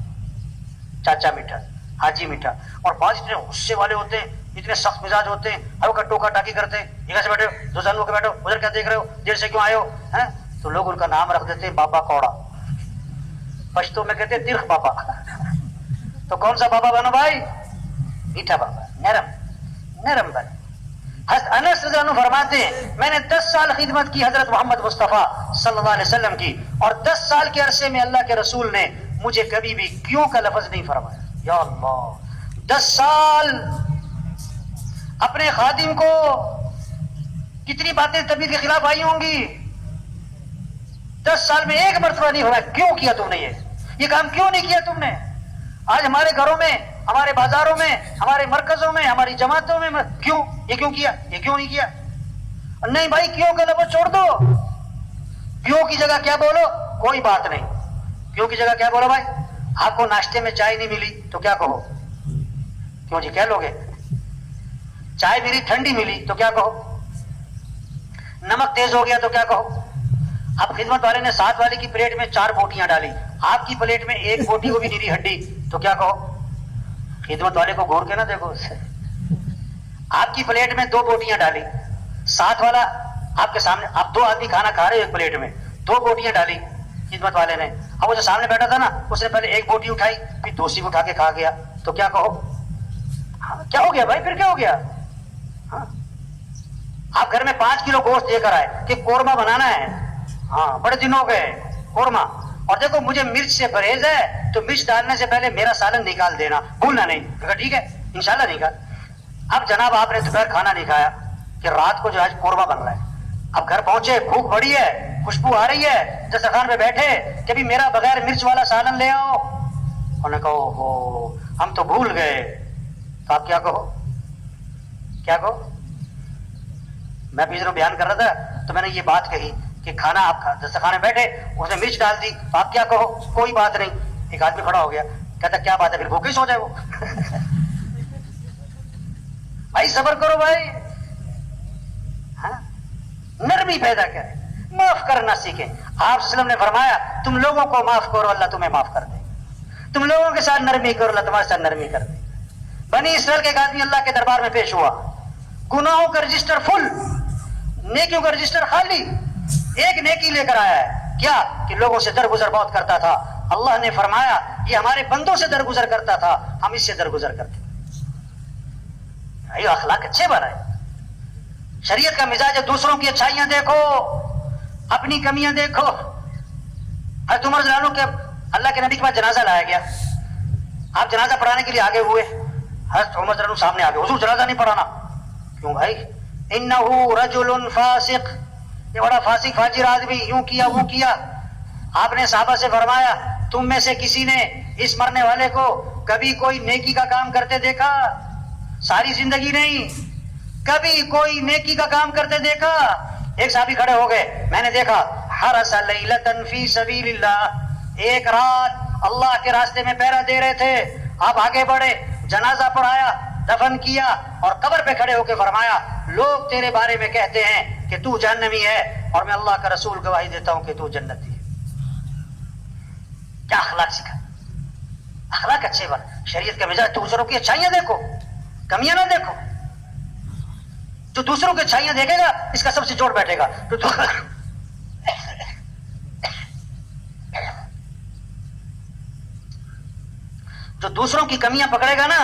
چاچا میٹھا، حاجی میٹھا. اور بعض اتنے غصے والے ہوتے ہیں، اتنے سخت مزاج ہوتے ہیں، ہر وقت ٹوکا ٹاکی کرتے ہیں. ادھر سے بیٹھو، دو سال ہو کے بیٹھو، ادھر کیا دیکھ رہے ہو، دیر سے کیوں آئے ہو ہیں؟ تو لوگ ان کا نام رکھ دیتے ہیں بابا کوڑا. پشتو میں کہتے ہیں ترخ بابا. تو کون سا بابا بنو بھائی؟ میٹھا بابا، نرم نرم بن. انس رضی اللہ عنہ فرماتے ہیں میں نے 10 سال خدمت کی حضرت محمد مصطفیٰ صلی اللہ علیہ وسلم کی، اور 10 سال کے عرصے میں اللہ کے رسول نے مجھے کبھی بھی کیوں کا لفظ نہیں فرمایا. یا اللہ، 10 سال اپنے خادم کو کتنی باتیں طبیعت کے خلاف آئی ہوں گی، 10 سال میں ایک مرتبہ نہیں ہوا کیوں کیا تم نے یہ کام کیوں نہیں کیا تم نے. آج ہمارے گھروں میں، ہمارے بازاروں میں، ہمارے مرکزوں میں، ہماری جماعتوں میں کیوں کیا، یہ کیوں نہیں کیا. نہیں بھائی، کیوں کا لفظ چھوڑ دو. کیوں کی جگہ کیا بولو، کوئی بات نہیں. کیوں کی جگہ کیا بولو بھائی؟ آپ کو ناشتے میں چائے نہیں ملی تو کیا کہو؟ کیوں جی کہہ لو گے. چائے میری ٹھنڈی ملی تو کیا کہو؟ نمک تیز ہو گیا تو کیا کہو؟ اب خدمت والے نے ساتھ والے کی پلیٹ میں 4 بوٹیاں ڈالی، آپ کی پلیٹ میں 1 بوٹی کو بھی نیری ہڈی تو کیا کہو؟ خدمت والے کو گھور کے نہ دیکھو. آپ کی پلیٹ میں 2 بوٹیاں ڈالی، ساتھ والا آپ کے سامنے، آپ 2 آدمی کھانا کھا رہے ہو ایک پلیٹ میں، 2 بوٹیاں ڈالی خدمت والے نے. اب وہ جو سامنے بیٹھا تھا نا اس نے پہلے 1 بوٹی اٹھائی، پھر دوسری اٹھا کے کھا گیا تو کیا کہو؟ کیا ہو گیا بھائی، پھر کیا ہو گیا؟ آپ گھر میں 5 کلو گوشت لے کر آئے کہ قورمہ بنانا ہے. ہاں بڑے دن ہو گئے قورمہ، اور دیکھو مجھے مرچ سے پرہیز ہے تو مرچ ڈالنے سے پہلے میرا سالن نکال دینا، بھولنا نہیں. ٹھیک ہے انشاءاللہ نکال. اب جناب آپ نے دوپہر کھانا نہیں کھایا کہ رات کو جو ہے قورمہ بن رہا ہے. اب گھر پہنچے، بھوک بڑی ہے، خوشبو آ رہی ہے، دسترخوان پہ بیٹھے کہ بھی میرا بغیر مرچ والا سالن لے آؤ. انہوں نے کہا اوہو ہم تو بھول گئے. تو آپ کیا کہو؟ کیا کہو؟ میں بھی بیان کر رہا تھا تو میں نے یہ بات کہی کہ کھانا آپ دسترخوان میں بیٹھے، اس نے مرچ ڈال دی تو آپ کیا کہو؟ کوئی بات نہیں. ایک آدمی کھڑا ہو گیا، کہتا کیا بات ہے، پھر بھوکے سو جائے وہ. بھائی صبر کرو بھائی. ہاں نرمی پیدا کرے، معاف کرنا سیکھیں. آپ صلی اللہ علیہ وسلم نے فرمایا تم لوگوں کو معاف کرو اللہ تمہیں معاف کر دے. تم لوگوں کے ساتھ نرمی کرو اللہ تمہارے ساتھ نرمی کر دے. بنی اسرائیل کے ایک آدمی اللہ کے دربار میں پیش ہوا، گناہوں کا رجسٹر فل، نیکیوں کا رجسٹر خالی. ایک نیکی لے کر آیا ہے، کیا کہ لوگوں سے درگزر بہت کرتا تھا. اللہ نے فرمایا یہ ہمارے بندوں سے درگزر کرتا تھا، ہم اس سے درگزر کرتے. یہ اخلاق اچھے بنائے. شریعت کا مزاج ہے دوسروں کی اچھائیاں دیکھو، اپنی کمیاں دیکھو. حضرت عمر رضی اللہ عنہ کے اللہ کے نبی کے پاس جنازہ لایا گیا، آپ جنازہ پڑھانے کے لیے آگے ہوئے. حضرت عمر رضی اللہ عنہ سامنے آگے، حضور جنازہ نہیں پڑھانا. کیوں بھائی؟ انہ رجل فاسق، یہ بڑا فاسق فاجر آدمی، یوں کیا وہ کیا. آپ نے صحابہ سے فرمایا تم میں سے کسی نے اس مرنے والے کو کبھی کوئی نیکی کا کام کرتے دیکھا؟ ساری زندگی نہیں، کبھی کوئی نیکی کا کام کرتے دیکھا؟ ایک صحابی کھڑے ہو گئے، میں نے دیکھا حرس لیلۃ فی سبیل اللہ، ایک رات اللہ کے راستے میں پہرا دے رہے تھے. آپ آگے بڑھے، جنازہ پڑھایا، دفن کیا، اور قبر پہ کھڑے ہو کے فرمایا لوگ تیرے بارے میں کہتے ہیں کہ تو جہنمی ہے اور میں اللہ کا رسول گواہی دیتا ہوں کہ تو جنتی ہے. کیا اخلاق سکھا، اخلاق اچھے بن. شریعت کا مزاج دوسروں کی اچھائیاں دیکھو، کمیاں نہ دیکھو. جو دوسروں کی اچھائیاں دیکھے گا اس کا سب سے جوڑ بیٹھے گا. جو دوسروں کی کمیاں پکڑے گا نا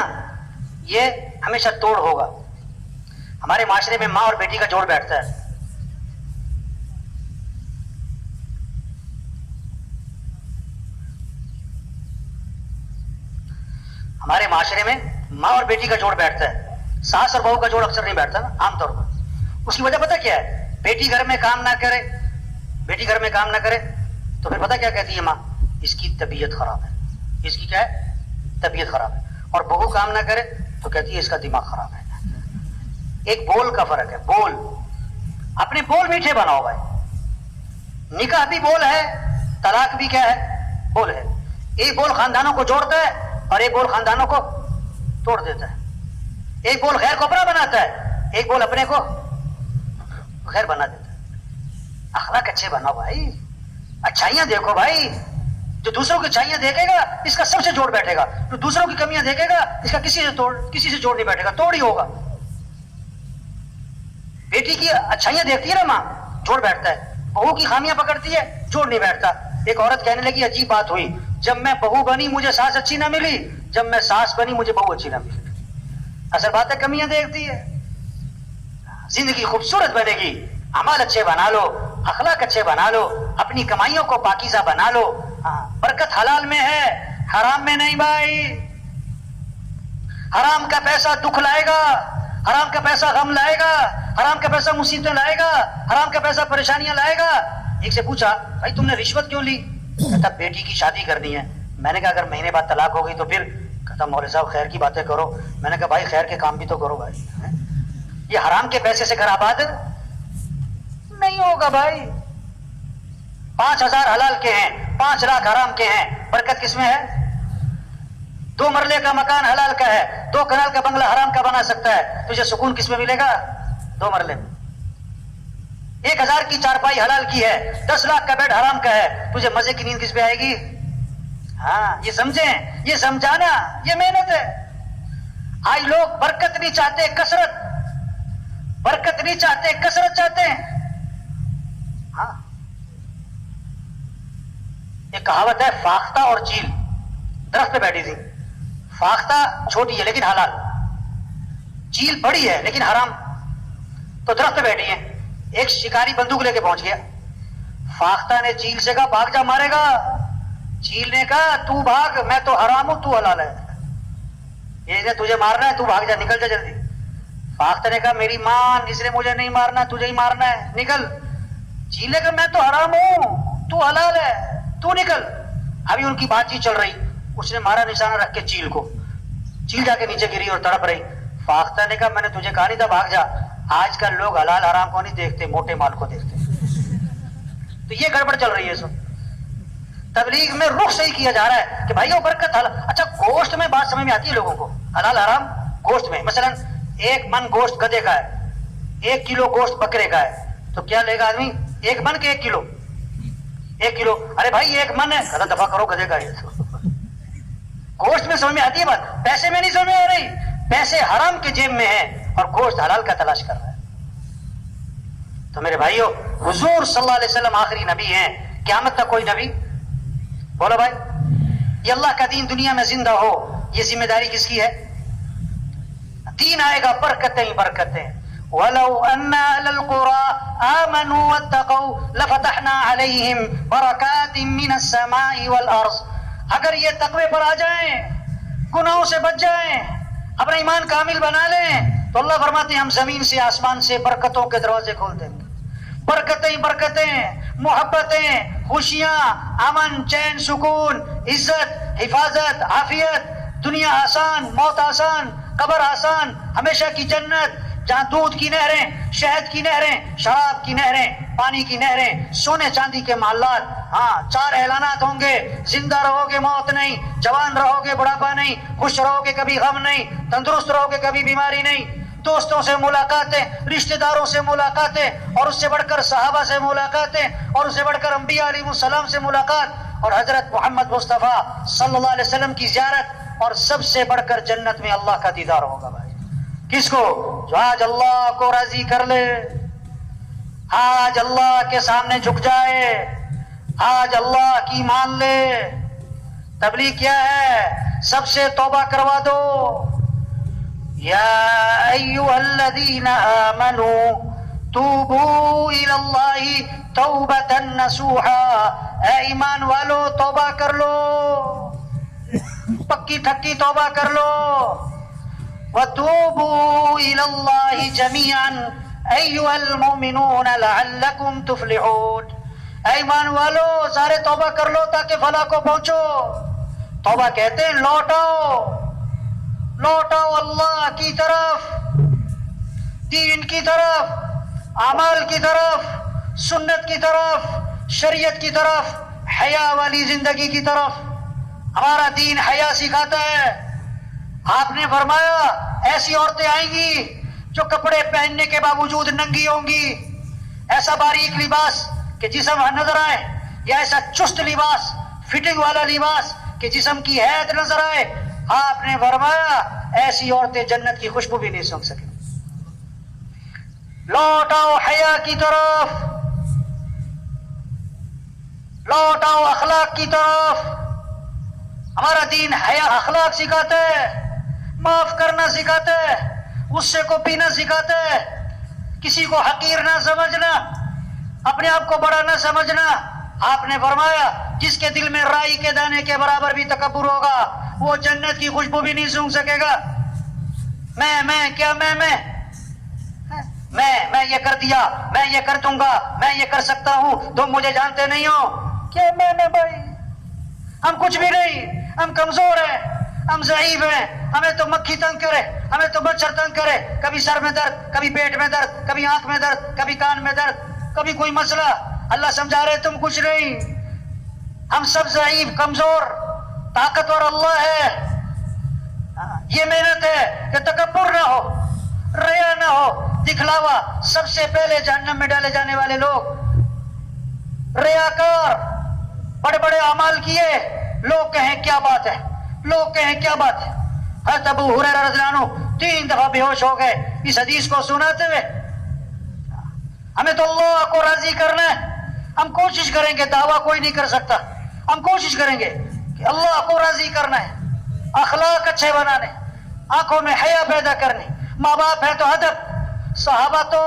یہ ہمیشہ توڑ ہوگا. ہمارے معاشرے میں ماں اور بیٹی کا جوڑ بیٹھتا ہے. ہمارے معاشرے میں ماں اور بیٹی کا جوڑ بیٹھتا ہے، ساس اور بہو کا جوڑ اکثر نہیں بیٹھتا نا عام طور پر. اس کی وجہ پتہ کیا ہے؟ بیٹی گھر میں کام نہ کرے، بیٹی گھر میں کام نہ کرے تو پھر پتہ کیا کہتی ہے ماں؟ اس کی طبیعت خراب ہے. اس کی کیا ہے؟ طبیعت خراب ہے. اور بہو کام نہ کرے تو کہتی ہے اس کا دماغ خراب ہے. ایک بول کا فرق ہے. بول، اپنے بول میٹھے بناؤ بھائی. نکاح بھی بول ہے، طلاق بھی کیا ہے؟ بول ہے. ایک بول خاندانوں کو جوڑتا ہے اور ایک بول خاندانوں کو توڑ دیتا ہے. ایک بول خیر کو اپنا بناتا ہے، ایک بول اپنے کو خیر بنا دیتا ہے. اخلاق اچھے بناؤ بھائی، اچھائیاں دیکھو بھائی. جو دوسروں کی اچھائیاں دیکھے گا اس کا سب سے جوڑ بیٹھے گا، جو دوسروں کی کمیاں دیکھے گا اس کا کسی سے جوڑ نہیں بیٹھے گا، توڑ ہی ہوگا. بیٹی کی اچھائیاں دیکھتی ہے نا ماں، جوڑ بیٹھتا ہے. بہو کی خامیاں پکڑتی ہے، جوڑ نہیں بیٹھتا. ایک عورت کہنے لگی عجیب بات ہوئی، جب میں بہو بنی مجھے ساس اچھی نہ ملی، جب میں ساس بنی مجھے بہو اچھی نہ ملی. اصل بات ہے کمیاں دیکھتی ہے. زندگی خوبصورت بنے گی، اعمال اچھے بنا لو، اخلاق اچھے بنا لو، اپنی کمائیوں کو پاکیزہ بنا لو. برکت حلال میں ہے، حرام میں نہیں بھائی. حرام کا پیسہ دکھ لائے گا، حرام کا پیسہ غم لائے گا، حرام کا پیسہ مصیبتیں لائے گا، حرام کا پیسہ پریشانیاں لائے گا. ایک سے پوچھا بھائی تم نے رشوت کیوں لی؟ کہتا بیٹی کی شادی کرنی ہے. میں نے کہا اگر مہینے بعد طلاق ہو گئی تو پھر؟ کہتا مولوی صاحب خیر کی باتیں کرو. میں نے کہا بھائی خیر کے کام بھی تو کرو بھائی. یہ حرام کے پیسے سے گھر آباد نہیں ہوگا بھائی. 5,000 حلال کے ہیں، 5 لاکھ حرام کے ہیں. برکت کس میں ہے؟ 2 مرلے کا مکان حلال کا ہے، 2 کنال کا بنگلہ حرام کا بنا سکتا ہے. تجھے سکون کس میں ملے گا؟ 2 مرلے میں. 1,000 کی چارپائی حلال کی ہے، 10 لاکھ کا بیڈ حرام کا ہے. تجھے مزے کی نیند کس پہ آئے گی؟ ہاں یہ سمجھیں، یہ سمجھانا یہ محنت ہے. آج لوگ برکت نہیں چاہتے، کثرت. برکت نہیں چاہتے، کثرت چاہتے ہیں. ہاں ایک کہاوت ہے، فاختہ اور چیل درخت پہ بیٹھی تھی. فاختہ چھوٹی ہے لیکن حلال، چیل بڑی ہے لیکن حرام. تو درخت پہ بیٹھی ہے. ایک شکاری بندوق لے کے پہنچ گیا. فاختہ نے چیل سے کہا بھاگ جا، مارے گا. چیل نے کہا تو بھاگ، میں تو حرام ہوں، تو حلال ہے. یہ تجھے مارنا ہے، تو بھاگ جا، نکل جا جلدی. فاختہ نے کہا میری مان، اس نے مجھے نہیں مارنا، تجھے ہی مارنا ہے، نکل. چیل نے کہا میں تو حرام ہوں، تو حلال ہے، تو نکل. ابھی ان کی بات چیت چل رہی، اس نے مارا نشانہ رکھ کے چیل کو. چیل جا کے نیچے گری اور تڑپ رہی. فاختہ نے کہا میں نے تجھے کہا نہیں تھا بھاگ جا. آج کل لوگ حلال حرام کو نہیں دیکھتے، موٹے مال کو دیکھتے. تو یہ گڑبڑ چل رہی ہے. سب تبلیغ میں رخ صحیح کیا جا رہا ہے کہ بھائیو برکت حلال. اچھا گوشت میں بات سمجھ میں آتی ہے لوگوں کو، حلال حرام گوشت میں. مثلا 1 من گوشت گدے کا ہے، 1 کلو گوشت بکرے کا ہے، تو کیا لے گا آدمی؟ 1 من کے 1 کلو؟ 1 کلو. ارے بھائی 1 من ہے، کہتا دفعہ کرو گدے کا ہے. گوشت میں سمجھ میں آتی ہے بات، پیسے میں نہیں سمجھ میں آ رہی. پیسے حرام کے جیب میں ہیں اور گوشت حلال کا تلاش کر رہا ہے. تو میرے بھائیو، حضور صلی اللہ علیہ وسلم آخری نبی ہیں، قیامت تک کوئی نبی. بولو بھائی، یہ اللہ کا دین دنیا میں زندہ ہو، یہ ذمہ داری کس کی ہے؟ دین آئے گا، برکتیں ہی برکتیں. وَلَوْ أَنَّ أَهْلَ الْقُرَىٰ آمَنُوا وَاتَّقَوْا لَفَتَحْنَا عَلَيْهِمْ بَرَكَاتٍ مِّنَ السَّمَاءِ وَالْأَرْضِ. اگر یہ تقوی پر آ جائیں، گناہوں سے بچ جائیں، اپنا ایمان کامل بنا لیں، تو اللہ فرماتے ہیں ہم زمین سے آسمان سے برکتوں کے دروازے کھول دیں گے. برکتیں برکتیں، محبتیں، خوشیاں، امن، چین، سکون، عزت، حفاظت، عافیت. دنیا آسان، موت آسان، قبر آسان، ہمیشہ کی جنت جہاں دودھ کی نہریں، شہد کی نہریں، شراب کی نہریں، پانی کی نہریں، سونے چاندی کے محلات. ہاں 4 اعلانات ہوں گے، زندہ رہو گے موت نہیں، جوان رہو گے بڑھاپا نہیں، خوش رہو گے کبھی غم نہیں، تندرست رہو گے کبھی بیماری نہیں. دوستوں سے ملاقاتیں، رشتہ داروں سے ملاقاتیں، اور اس سے بڑھ کر صحابہ سے ملاقاتیں، اور اس سے بڑھ کر انبیاء علیہ السلام سے ملاقات، اور حضرت محمد مصطفیٰ صلی اللہ علیہ وسلم کی زیارت، اور سب سے بڑھ کر جنت میں اللہ کا دیدار ہوگا. بھائی کس کو؟ جو آج اللہ کو راضی کر لے، آج اللہ کے سامنے جھک جائے، آج اللہ کی مان لے. تبلیغ کیا ہے؟ سب سے توبہ کروا دو. یا ایھا الذین آمنوا توبوا الی اللہ توبۃ نصوحا. اے ایمان والو توبہ کر لو، پکی ٹھکی توبہ کر لو. وتوبوا الی اللہ جميعا ایھا المؤمنون لعلکم تفلحون. اے ایمان والو سارے توبہ کر لو تاکہ فلاح کو پہنچو. توبہ کہتے ہیں لوٹاؤ اللہ کی طرف، دین کی طرف، اعمال کی طرف، سنت کی طرف، شریعت کی طرف، حیا والی زندگی کی طرف. ہمارا دین حیا سکھاتا ہے. آپ نے فرمایا ایسی عورتیں آئیں گی جو کپڑے پہننے کے باوجود ننگی ہوں گی، ایسا باریک لباس کہ جسم نظر آئے، یا ایسا چست لباس، فٹنگ والا لباس کہ جسم کی حید نظر آئے. آپ نے فرمایا ایسی عورتیں جنت کی خوشبو بھی نہیں سونگھ سکیں. لوٹاؤ حیا کی طرف، لوٹاؤ اخلاق کی طرف. ہمارا دین حیا اخلاق سکھاتا ہے، معاف کرنا سکھاتا ہے، غصے کو پینا سکھاتا ہے، کسی کو حقیر نہ سمجھنا، اپنے آپ کو بڑا نہ سمجھنا. آپ نے فرمایا جس کے دل میں رائی کے دانے کے برابر بھی تکبر ہوگا وہ جنت کی خوشبو بھی نہیں سونگھ سکے گا. میں یہ کر دیا، میں یہ کر دوں گا، میں یہ کر سکتا ہوں، تم مجھے جانتے نہیں ہو. کیا میں بھائی، ہم کچھ بھی نہیں، ہم کمزور ہیں، ہم ضعیف ہیں. ہمیں تو مکھی تنگ کرے، ہمیں تو مچھر تنگ کرے، کبھی سر میں درد، کبھی پیٹ میں درد، کبھی آنکھ میں درد، کبھی کان میں درد، کبھی کوئی مسئلہ. اللہ سمجھا رہے تم کچھ نہیں. ہم سب ضعیف، کمزور، طاقتور اللہ ہے. یہ محنت ہے کہ تکبر نہ ہو، ریا نہ ہو، دکھلاوا. سب سے پہلے جہنم میں ڈالے جانے والے لوگ ریاکار، بڑے بڑے اعمال کیے، لوگ کہیں کیا بات ہے، لوگ کہیں کیا بات ہے. حضرت ابو ہریرہ رضی اللہ عنہ 3 دفعہ بے ہوش ہو گئے اس حدیث کو سناتے ہوئے. ہمیں تو اللہ کو راضی کرنا ہے. ہم کوشش کریں گے، دعویٰ کوئی نہیں کر سکتا، ہم کوشش کریں گے کہ اللہ کو راضی کرنا ہے، اخلاق اچھے بنانے، آنکھوں میں حیا پیدا کرنے. ماں باپ ہے تو ادب. صحابہ تو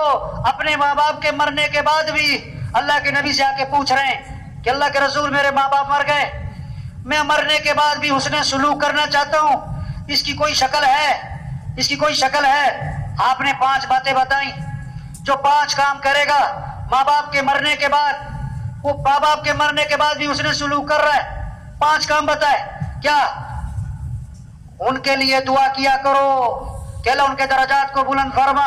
اپنے ماں باپ کے مرنے کے بعد بھی اللہ کے نبی سے آ کے پوچھ رہے ہیں کہ اللہ کے رسول میرے ماں باپ مر گئے، میں مرنے کے بعد بھی حسن سلوک کرنا چاہتا ہوں، اس کی کوئی شکل ہے؟ اس کی کوئی شکل ہے؟ آپ نے 5 باتیں بتائیں. جو 5 کام کرے گا ماں باپ کے مرنے کے بعد، وہ ماں باپ کے مرنے کے بعد بھی حسن سلوک کر رہا ہے. 5 کام بتائے. کیا؟ ان کے لیے دعا کیا کرو کہ اللہ ان کے درجات کو بلند فرما،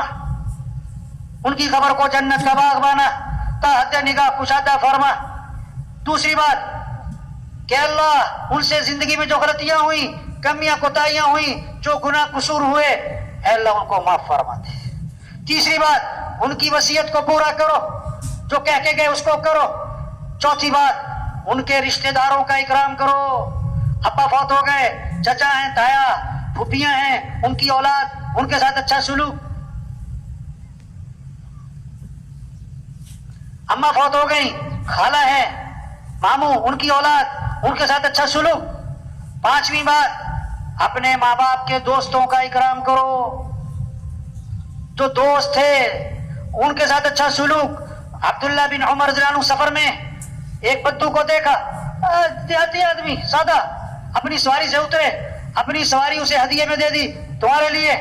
ان کی خبر کو جنت کا باغ بنا، تا حد نگاہ کشادہ فرما. دوسری بات کہ اللہ ان سے زندگی میں جو غلطیاں ہوئیں، کمیاں کوتاہیاں ہوئیں، جو گناہ قصور ہوئے، اے اللہ ان کو معاف فرما دے. تیسری بات ان کی وصیت کو پورا کرو، جو کہہ کے گئے اس کو کرو. چوتھی بات ان کے رشتہ داروں کا اکرام کرو. ابا فوت ہو گئے، چچا ہیں، تایا، پھوپھیاں ہیں، ان کی اولاد، ان کے ساتھ اچھا سلوک. اماں فوت ہو گئی، خالہ ہے، ماموں، ان کی اولاد، ان کے ساتھ اچھا سلوک. 5ویں بات اپنے ماں باپ کے دوستوں کا اکرام کرو. جو دوست تھے ان کے ساتھ اچھا سلوک. عبداللہ بن عمر رضی اللہ عنہ سفر میں ایک بدو کو دیکھا، دیہاتی آدمی سادہ، اپنی سواری سے اترے، اپنی سواری اسے ہدیے میں دے دی، تمہارے لیے.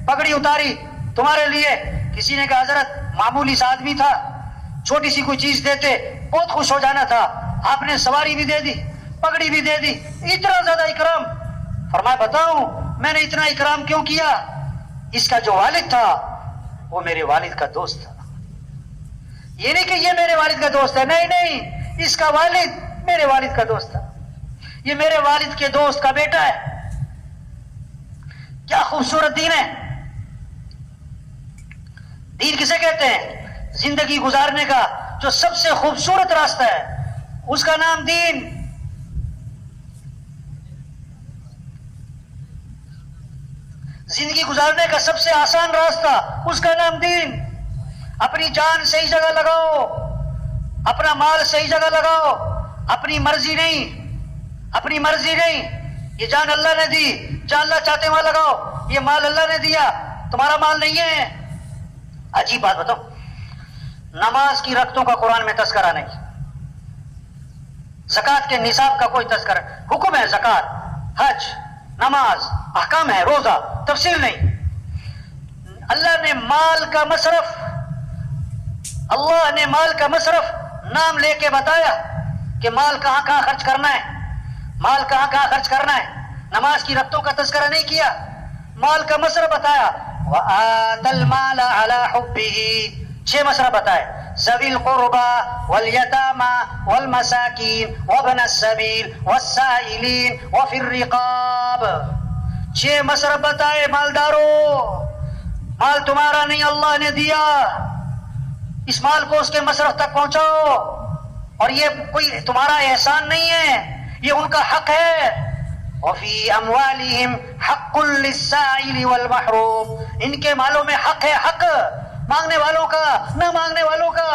پگڑی اتاری، تمہارے لیے. کسی نے کہا حضرت معمولی سا آدمی تھا، چھوٹی سی کوئی چیز دیتے بہت خوش ہو جانا تھا، آپ نے سواری بھی دے دی، پگڑی بھی دے دی، اتنا زیادہ اکرام. فرمایا بتاؤں میں نے اتنا اکرام کیوں کیا؟ اس کا جو والد تھا وہ میرے والد کا دوست تھا. یہ نہیں کہ یہ میرے والد کا دوست ہے، نہیں، اس کا والد میرے والد کا دوست تھا، یہ میرے والد کے دوست کا بیٹا ہے. کیا خوبصورت دین ہے. دین کسے کہتے ہیں؟ زندگی گزارنے کا جو سب سے خوبصورت راستہ ہے اس کا نام دین. زندگی گزارنے کا سب سے آسان راستہ اس کا نام دین. اپنی جان صحیح جگہ لگاؤ، اپنا مال صحیح جگہ لگاؤ. اپنی مرضی نہیں، اپنی مرضی نہیں. یہ جان اللہ نے دی، جہاں اللہ چاہتے وہاں لگاؤ. یہ مال اللہ نے دیا، تمہارا مال نہیں ہے. عجیب بات بتاؤ، نماز کی رکعتوں کا قرآن میں تذکرہ نہیں، زکوٰۃ کے نصاب کا کوئی تذکرہ. حکم ہے زکوٰۃ، حج، نماز، احکام ہے، روزہ، تفصیل نہیں. اللہ نے مال کا مصرف نام لے کے بتایا کہ مال کہاں کہاں خرچ کرنا ہے، مال کہاں کہاں خرچ کرنا ہے. نماز کی رکعتوں کا تذکرہ نہیں کیا، مال کا مصرف بتایا. وآتى المال على حبه، 6 مصرف بتائے. ذوی القربى والیتامى والمساکین وابن السبیل والسائلین وفی الرقاب. 6 مصرف بتائے. مالداروں، مال تمہارا نہیں، اللہ نے دیا، اس مال کو اس کے مصرف تک پہنچاؤ، اور یہ کوئی تمہارا احسان نہیں ہے، یہ ان کا حق ہے. وفی اموالہم حق للسائل والمحروم، ان کے مالوں میں حق ہے، حق مانگنے والوں کا، نہ مانگنے والوں کا.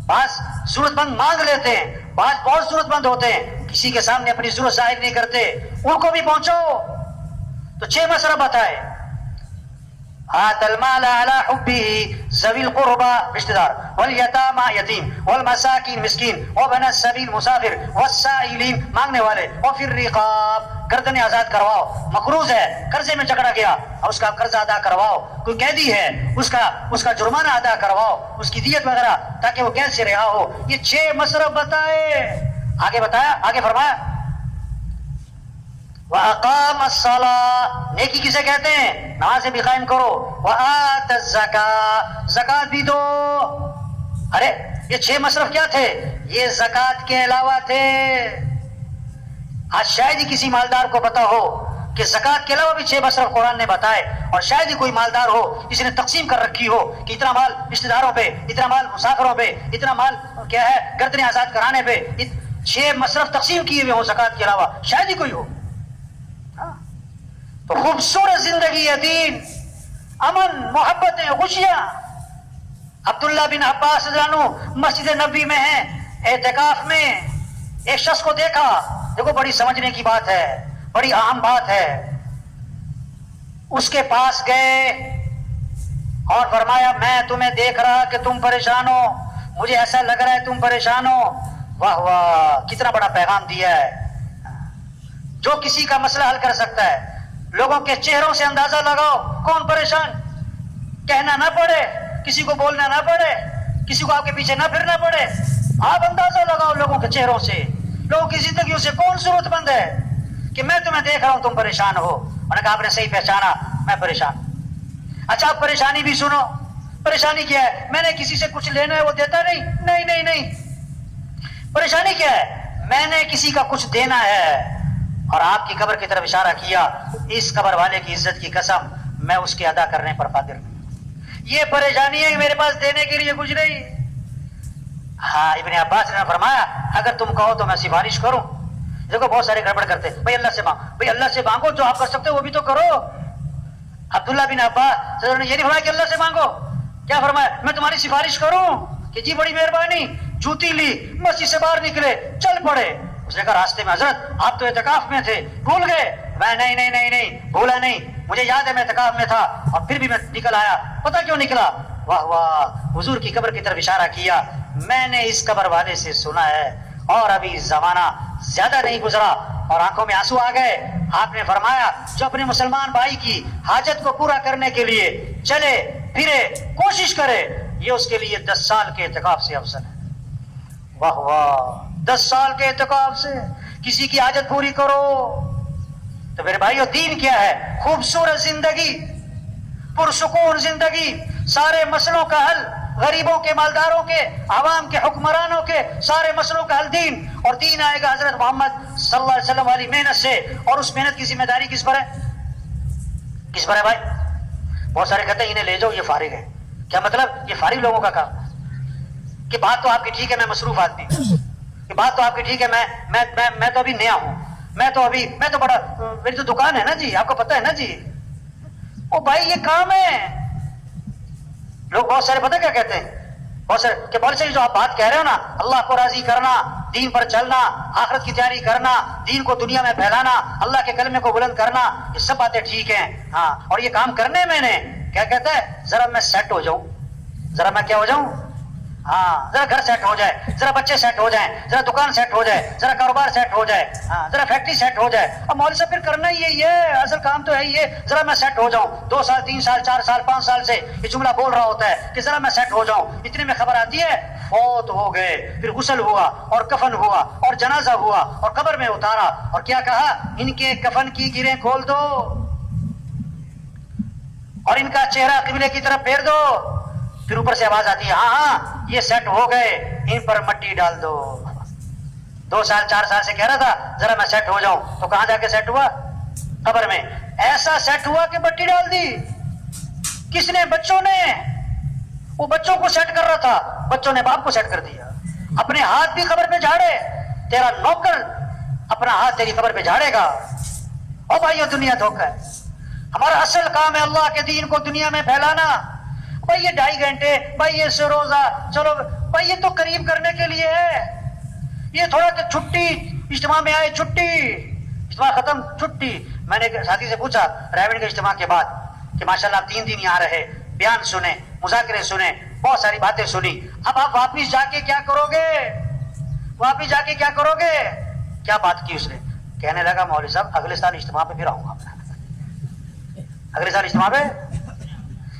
بعض ضرورت مند مانگ لیتے ہیں، بعض بہت ضرورت مند ہوتے ہیں، کسی کے سامنے اپنی ضرورت ظاہر نہیں کرتے، ان کو بھی پہنچاؤ. تو 6 مصرف بتائے. آتى المال على حبه ذوی القربى رشتہ دار، والیتامى یتیم، والمساکین مسکین، وابن السبیل مسافر، والسائلین مانگنے والے، وفی الرقاب گردنیں آزاد کرواؤ. مقروض ہے، قرضے میں جکڑا گیا، اور اس کا قرض ادا کرواؤ. کوئی قیدی ہے، اس کا جرمانہ ادا کرواؤ، اس کی دیت وغیرہ، تاکہ وہ قید سے رہا ہو. یہ 6 مصرف بتائے. آگے بتایا، آگے فرمایا وَأَقَامَ الصَّلَاةَ، نیکی کسے کہتے ہیں؟ نمازیں بھی قائم کرو. وَآتَ الزَّكَاةَ، زکوٰۃ بھی دو. ارے یہ 6 مصرف کیا تھے؟ یہ زکوٰۃ کے علاوہ تھے. آج شاید ہی کسی مالدار کو پتا ہو کہ زکوٰۃ کے علاوہ بھی 6 مصرف قرآن نے بتائے، اور شاید ہی کوئی مالدار ہو جس نے تقسیم کر رکھی ہو کہ اتنا مال رشتہ داروں پہ، اتنا مال مسافروں پہ، اتنا مال کیا ہے گردنیں آزاد کرانے پہ. 6 مصرف تقسیم کیے ہوئے ہو زکوٰۃ کے علاوہ، شاید ہی کوئی ہو. تو خوبصورت زندگی ہے دین، امن، محبتیں، خوشیاں. عبداللہ بن عباس رضی اللہ عنہ مسجد نبوی میں ہیں، اعتکاف میں. ایک شخص کو دیکھا، دیکھو بڑی سمجھنے کی بات ہے، بڑی اہم بات ہے. اس کے پاس گئے اور فرمایا میں تمہیں دیکھ رہا کہ تم پریشان ہو، مجھے ایسا لگ رہا ہے تم پریشان ہو. واہ واہ، کتنا بڑا پیغام دیا ہے. جو کسی کا مسئلہ حل کر سکتا ہے. لوگوں کے چہروں سے اندازہ لگاؤ کون پریشان، کہنا نہ پڑے، کسی کو بولنا نہ پڑے، کسی کو آپ کے پیچھے نہ پھرنا پڑے. آپ اندازہ لگاؤ لوگوں کے چہروں سے، لوگوں کی زندگیوں سے کون ضرورت مند ہے کہ میں تمہیں دیکھ رہا ہوں تم پریشان ہو. اور کہا آپ نے صحیح پہچانا، میں پریشان. اچھا آپ پریشانی بھی سنو. پریشانی کیا ہے؟ میں نے کسی سے کچھ لینا ہے وہ دیتا نہیں. نہیں نہیں نہیں، پریشانی کیا ہے؟ میں نے کسی کا کچھ دینا ہے، اور آپ کی قبر کی طرف اشارہ کیا. اس قبر والے کی عزت کی قسم میں اس کے ادا کرنے پر قادر نہیں. یہ پریشانی ہے میرے پاس دینے کے لیے کچھ نہیں. ہاں ابن عباس نے فرمایا اگر تم کہو تو میں سفارش کروں. دیکھو بہت سارے گڑبڑ کرتے، بھائی اللہ سے مانگو، بھائی اللہ سے مانگو، جو آپ کر سکتے ہو وہ بھی تو کرو. عبداللہ بن عباس نے یہ نہیں فرمایا کہ اللہ سے مانگو، کیا فرمایا میں تمہاری سفارش کروں کہ جی بڑی مہربانی. جوتی لی، مسجد سے باہر نکلے، چل پڑے. اس نے کہا راستے میں حضرت آپ تو اعتکاف میں تھے، بھول گئے؟ میں نہیں نہیں نہیں نہیں بھولا نہیں، مجھے یاد ہے میں اعتکاف میں تھا، اور پھر بھی میں نکل آیا. پتہ کیوں نکلا؟ واہ واہ، حضور کی قبر کی طرف اشارہ کیا. میں نے اس قبر والے سے سنا ہے، اور ابھی زمانہ زیادہ نہیں گزرا اور آنکھوں میں آنسو آ گئے. آپ نے فرمایا جو اپنے مسلمان بھائی کی حاجت کو پورا کرنے کے لیے چلے پھرے، کوشش کرے، یہ اس کے لیے 10 سال کے اعتکاف سے افضل ہے. واہ واہ، 10 سال کے اعتکاف سے کسی کی حاجت پوری کرو. تو میرے بھائیو دین کیا ہے؟ خوبصورت زندگی، پرسکون زندگی، سارے مسئلوں کا حل، غریبوں کے، مالداروں کے، عوام کے، حکمرانوں کے سارے مسئلوں کا حل دین. اور دین آئے گا حضرت محمد صلی اللہ علیہ وسلم والی محنت سے. اور اس محنت کی ذمہ داری کس پر ہے؟ کس پر ہے بھائی؟ بہت سارے کہتے ہیں انہیں لے جاؤ یہ فارغ ہے. کیا مطلب؟ یہ فارغ لوگوں کا کام کہ بات تو آپ کی ٹھیک ہے میں مصروف آدمی ہوں، کہ بات تو آپ کی ٹھیک ہے میں تو ابھی نیا ہوں، میں تو بڑا، میری تو دکان ہے نا جی، آپ کو پتہ ہے نا جی. او بھائی یہ کام ہے. لوگ بہت سارے پتہ کیا کہتے ہیں، بہت سارے کہ بہت ساری جو آپ بات کہہ رہے ہو نا، اللہ کو راضی کرنا، دین پر چلنا، آخرت کی تیاری کرنا، دین کو دنیا میں پھیلانا، اللہ کے کلمے کو بلند کرنا، یہ سب باتیں ٹھیک ہیں. ہاں اور یہ کام کرنے میں نے کیا کہتا ہے، ذرا میں سیٹ ہو جاؤں، ذرا میں کیا ہو جاؤں. ہاں ذرا گھر سیٹ ہو جائے، ذرا بچے سیٹ ہو جائیں، ذرا دکان سیٹ ہو جائے، ذرا کاروبار سیٹ ہو جائے، ہاں ذرا فیکٹری سیٹ ہو جائے. اب مولوی صاحب پھر کرنا ہی یہی ہے، اصل کام تو ہے یہ، ذرا میں سیٹ ہو جاؤں. 2 سال 3 سال 4 سال 5 سال سے یہ جملہ بول رہا ہوتا ہے کہ ذرا میں سیٹ ہو جاؤں. اتنے میں خبر آتی ہے فوت ہو گئے. پھر غسل ہوا اور کفن ہوا اور جنازہ ہوا اور قبر میں اتارا اور کیا کہا، ان کے کفن کی گریں کھول دو اور ان کا چہرہ قبلے کی طرف پھیر دو. پھر اوپر سے آواز آتی ہے ہاں ہاں یہ سیٹ ہو گئے، ان پر مٹی ڈال دو. 2 سال 4 سال سے کہہ رہا تھا ذرا میں سیٹ ہو جاؤں، تو کہاں جا کے سیٹ ہوا؟ قبر میں. ایسا سیٹ ہوا کہ مٹی ڈال دی. کس نے؟ بچوں نے. وہ بچوں کو سیٹ کر رہا تھا، بچوں نے باپ کو سیٹ کر دیا. اپنے ہاتھ بھی قبر پہ جھاڑے، تیرا نوکر اپنا ہاتھ تیری قبر پہ جھاڑے گا. او بھائیو دنیا دھوکہ ہے. ہمارا اصل کام ہے اللہ کے دین کو دنیا میں پھیلانا. بھائی یہ 2.5 گھنٹے، بھائی یہ روزہ، چلو بھائی یہ تو قریب کرنے کے لیے ہے. یہ تھوڑا کہ چھٹی اجتماع میں آئے، چھٹی اجتماع ختم چھٹی. میں نے ایک ساتھی سے پوچھا رائبن کے اجتماع کے بعد کہ ماشاءاللہ آپ 3 دن یہاں رہے، بیان سنے، مذاکرے سنے، بہت ساری باتیں سنی، اب آپ واپس جا کے کیا کرو گے؟ واپس جا کے کیا کرو گے؟ کیا بات کی اس نے؟ کہنے لگا مولوی صاحب اگلے سال اجتماع پہ پھر آؤں گا. اگلے سال اجتماع پہ،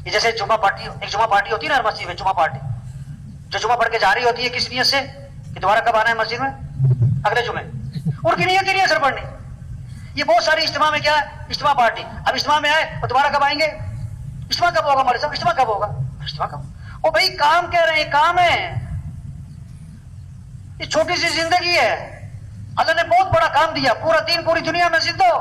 یہ جیسے جمعہ پارٹی، ایک جمعہ پارٹی ہوتی ہے نا ہر مسجد میں، جمعہ پارٹی جو جمعہ پڑھ کے جا رہی ہوتی ہے کس نیت سے کہ دوبارہ کب آنا ہے مسجد میں؟ اگلے جمعے. ان کی نیت ہی نہیں ہے سر پڑھنی. یہ بہت ساری اجتماع میں کیا ہے؟ اجتماع پارٹی. اب اجتماع میں آئے اور دوبارہ کب آئیں گے؟ اجتماع کب ہوگا مولوی صاحب؟ اجتماع کب ہوگا؟ اجتماع کب؟ او بھائی کام کہہ رہے ہیں، کام ہے. یہ چھوٹی سی زندگی ہے، اللہ نے بہت بڑا کام دیا، پورا دین پوری دنیا میں زندہ ہو.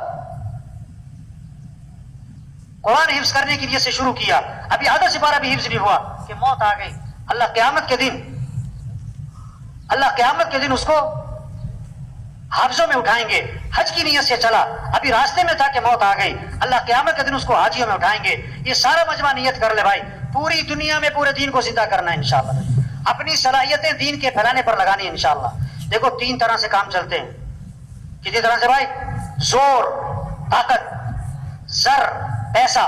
قرآن حفظ کرنے کی نیت سے شروع کیا، ابھی آدھا سپارہ بھی حفظ نہیں ہوا کہ موت آ گئی. اللہ قیامت کے دن اس کو حافظوں میں اٹھائیں گے. حج کی نیت سے چلا، ابھی راستے میں تھا کہ موت آ گئی. اللہ قیامت کے دن اس کو حاجیوں میں اٹھائیں گے. یہ سارا مجمع نیت کر لے بھائی، پوری دنیا میں پورے دین کو زندہ کرنا ہے انشاءاللہ. اپنی صلاحیتیں دین کے پھیلانے پر لگانی ہے انشاءاللہ. دیکھو 3 طرح سے کام چلتے ہیں. کتنی طرح سے بھائی؟ زور، طاقت، زر، پیسہ،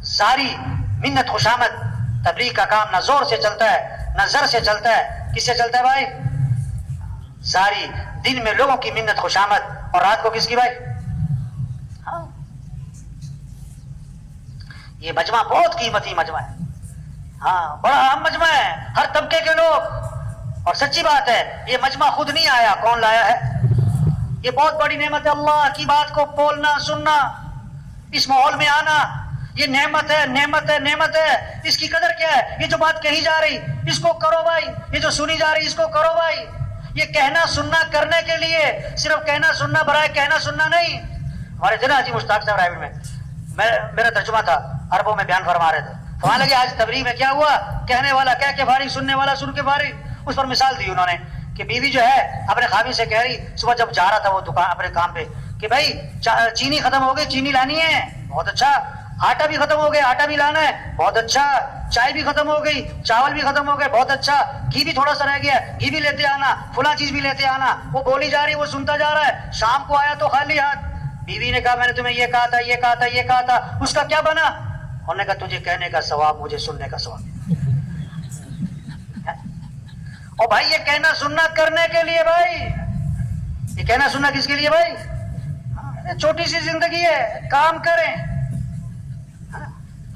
زاری، منت، خوشامد. تبلیغ کا کام نہ زور سے چلتا ہے نہ زر سے چلتا ہے. کس سے چلتا ہے بھائی؟ زاری. دن میں لوگوں کی منت خوشامد اور رات کو کس کی بھائی؟ ہاں. یہ مجمع بہت قیمتی مجمع ہے، ہاں بڑا اہم مجمع ہے، ہر طبقے کے لوگ. اور سچی بات ہے یہ مجمع خود نہیں آیا، کون لایا ہے؟ یہ بہت بڑی نعمت ہے. اللہ کی بات کو بولنا، سننا، اس ماحول میں آنا، یہ نعمت ہے، نعمت ہے، نعمت ہے. اس کی قدر کیا ہے؟ یہ جو بات کہی جا رہی اس کو کرو بھائی، یہ جو سنی جا رہی اس کو کرو بھائی. یہ کہنا سننا کرنے کے لیے، صرف کہنا سننا برائے کہنا سننا نہیں. ہمارے تھے نا حاجی مشتاق صاحب رائبن میں میرا ترجمہ تھا، عربوں میں بیان فرما رہے تھے. وہاں لگے آج تبلیغ میں کیا ہوا، کہنے والا کہہ کے فارغ، سننے والا سن کے فارغ. اس پر مثال دی انہوں نے کہ بیوی جو ہے اپنے خاوند سے کہہ رہی صبح جب جا رہا تھا وہ دکان اپنے کام پہ کہ بھائی چینی ختم ہو گئی، چینی لانی ہے. بہت اچھا. آٹا بھی ختم ہو گیا، آٹا بھی لانا ہے. بہت اچھا. چائے بھی ختم ہو گئی، چاول بھی ختم ہو گئے. بہت اچھا. گھی بھی تھوڑا سا رہ گیا، گھی بھی لیتے آنا، فلاں چیز بھی لیتے آنا. وہ بولی جا رہی، وہ سنتا جا رہا ہے. شام کو آیا تو خالی ہاتھ. بیوی نے کہا میں نے تمہیں یہ کہا تھا، یہ کہا تھا، یہ کہا تھا. اس کا کیا بنا؟ انہوں نے کہا تجھے کہنے کا ثواب، مجھے سننے کا ثواب. اور بھائی یہ کہنا سننا کرنے کے لیے بھائی، یہ کہنا سننا کس کے لیے بھائی؟ چھوٹی سی زندگی ہے، کام کریں.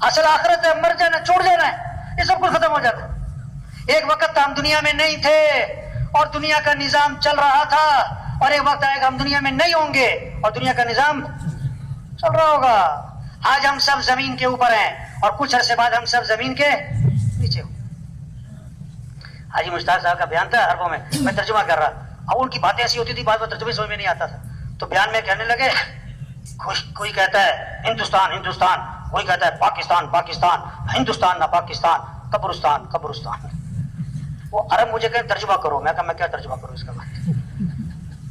اصل آخرت ہے، مر جانا، چھوڑ جانا ہے، یہ سب کچھ ختم ہو جاتا ہے. ایک وقت ہم دنیا میں نہیں تھے اور دنیا کا نظام چل رہا تھا، اور ایک وقت آئے گا ہم دنیا میں نہیں ہوں گے اور دنیا کا نظام چل رہا ہوگا. آج ہم سب زمین کے اوپر ہیں اور کچھ عرصے بعد ہم سب زمین کے نیچے ہوں. حاجی مشتاق صاحب کا بیان تھا عربوں میں ترجمہ کر رہا. اب ان کی باتیں ایسی ہوتی تھی، بعد میں ترجمے سمجھ میں نہیں آتا تھا. تو بیان میں کہنے لگے کوئی کہتا ہے ہندوستان ہندوستان، کوئی کہتا ہے پاکستان پاکستان، ہندوستان نہ پاکستان، قبرستان قبرستان. وہ عرب مجھے کہ ترجمہ کرو. میں کہا میں کیا ترجمہ کروں اس کا؟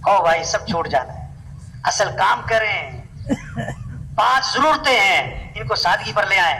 او بھائی سب چھوڑ جانا ہے، اصل کام کریں. 5 ضرورتیں ہیں، ان کو سادگی پر لے آئیں.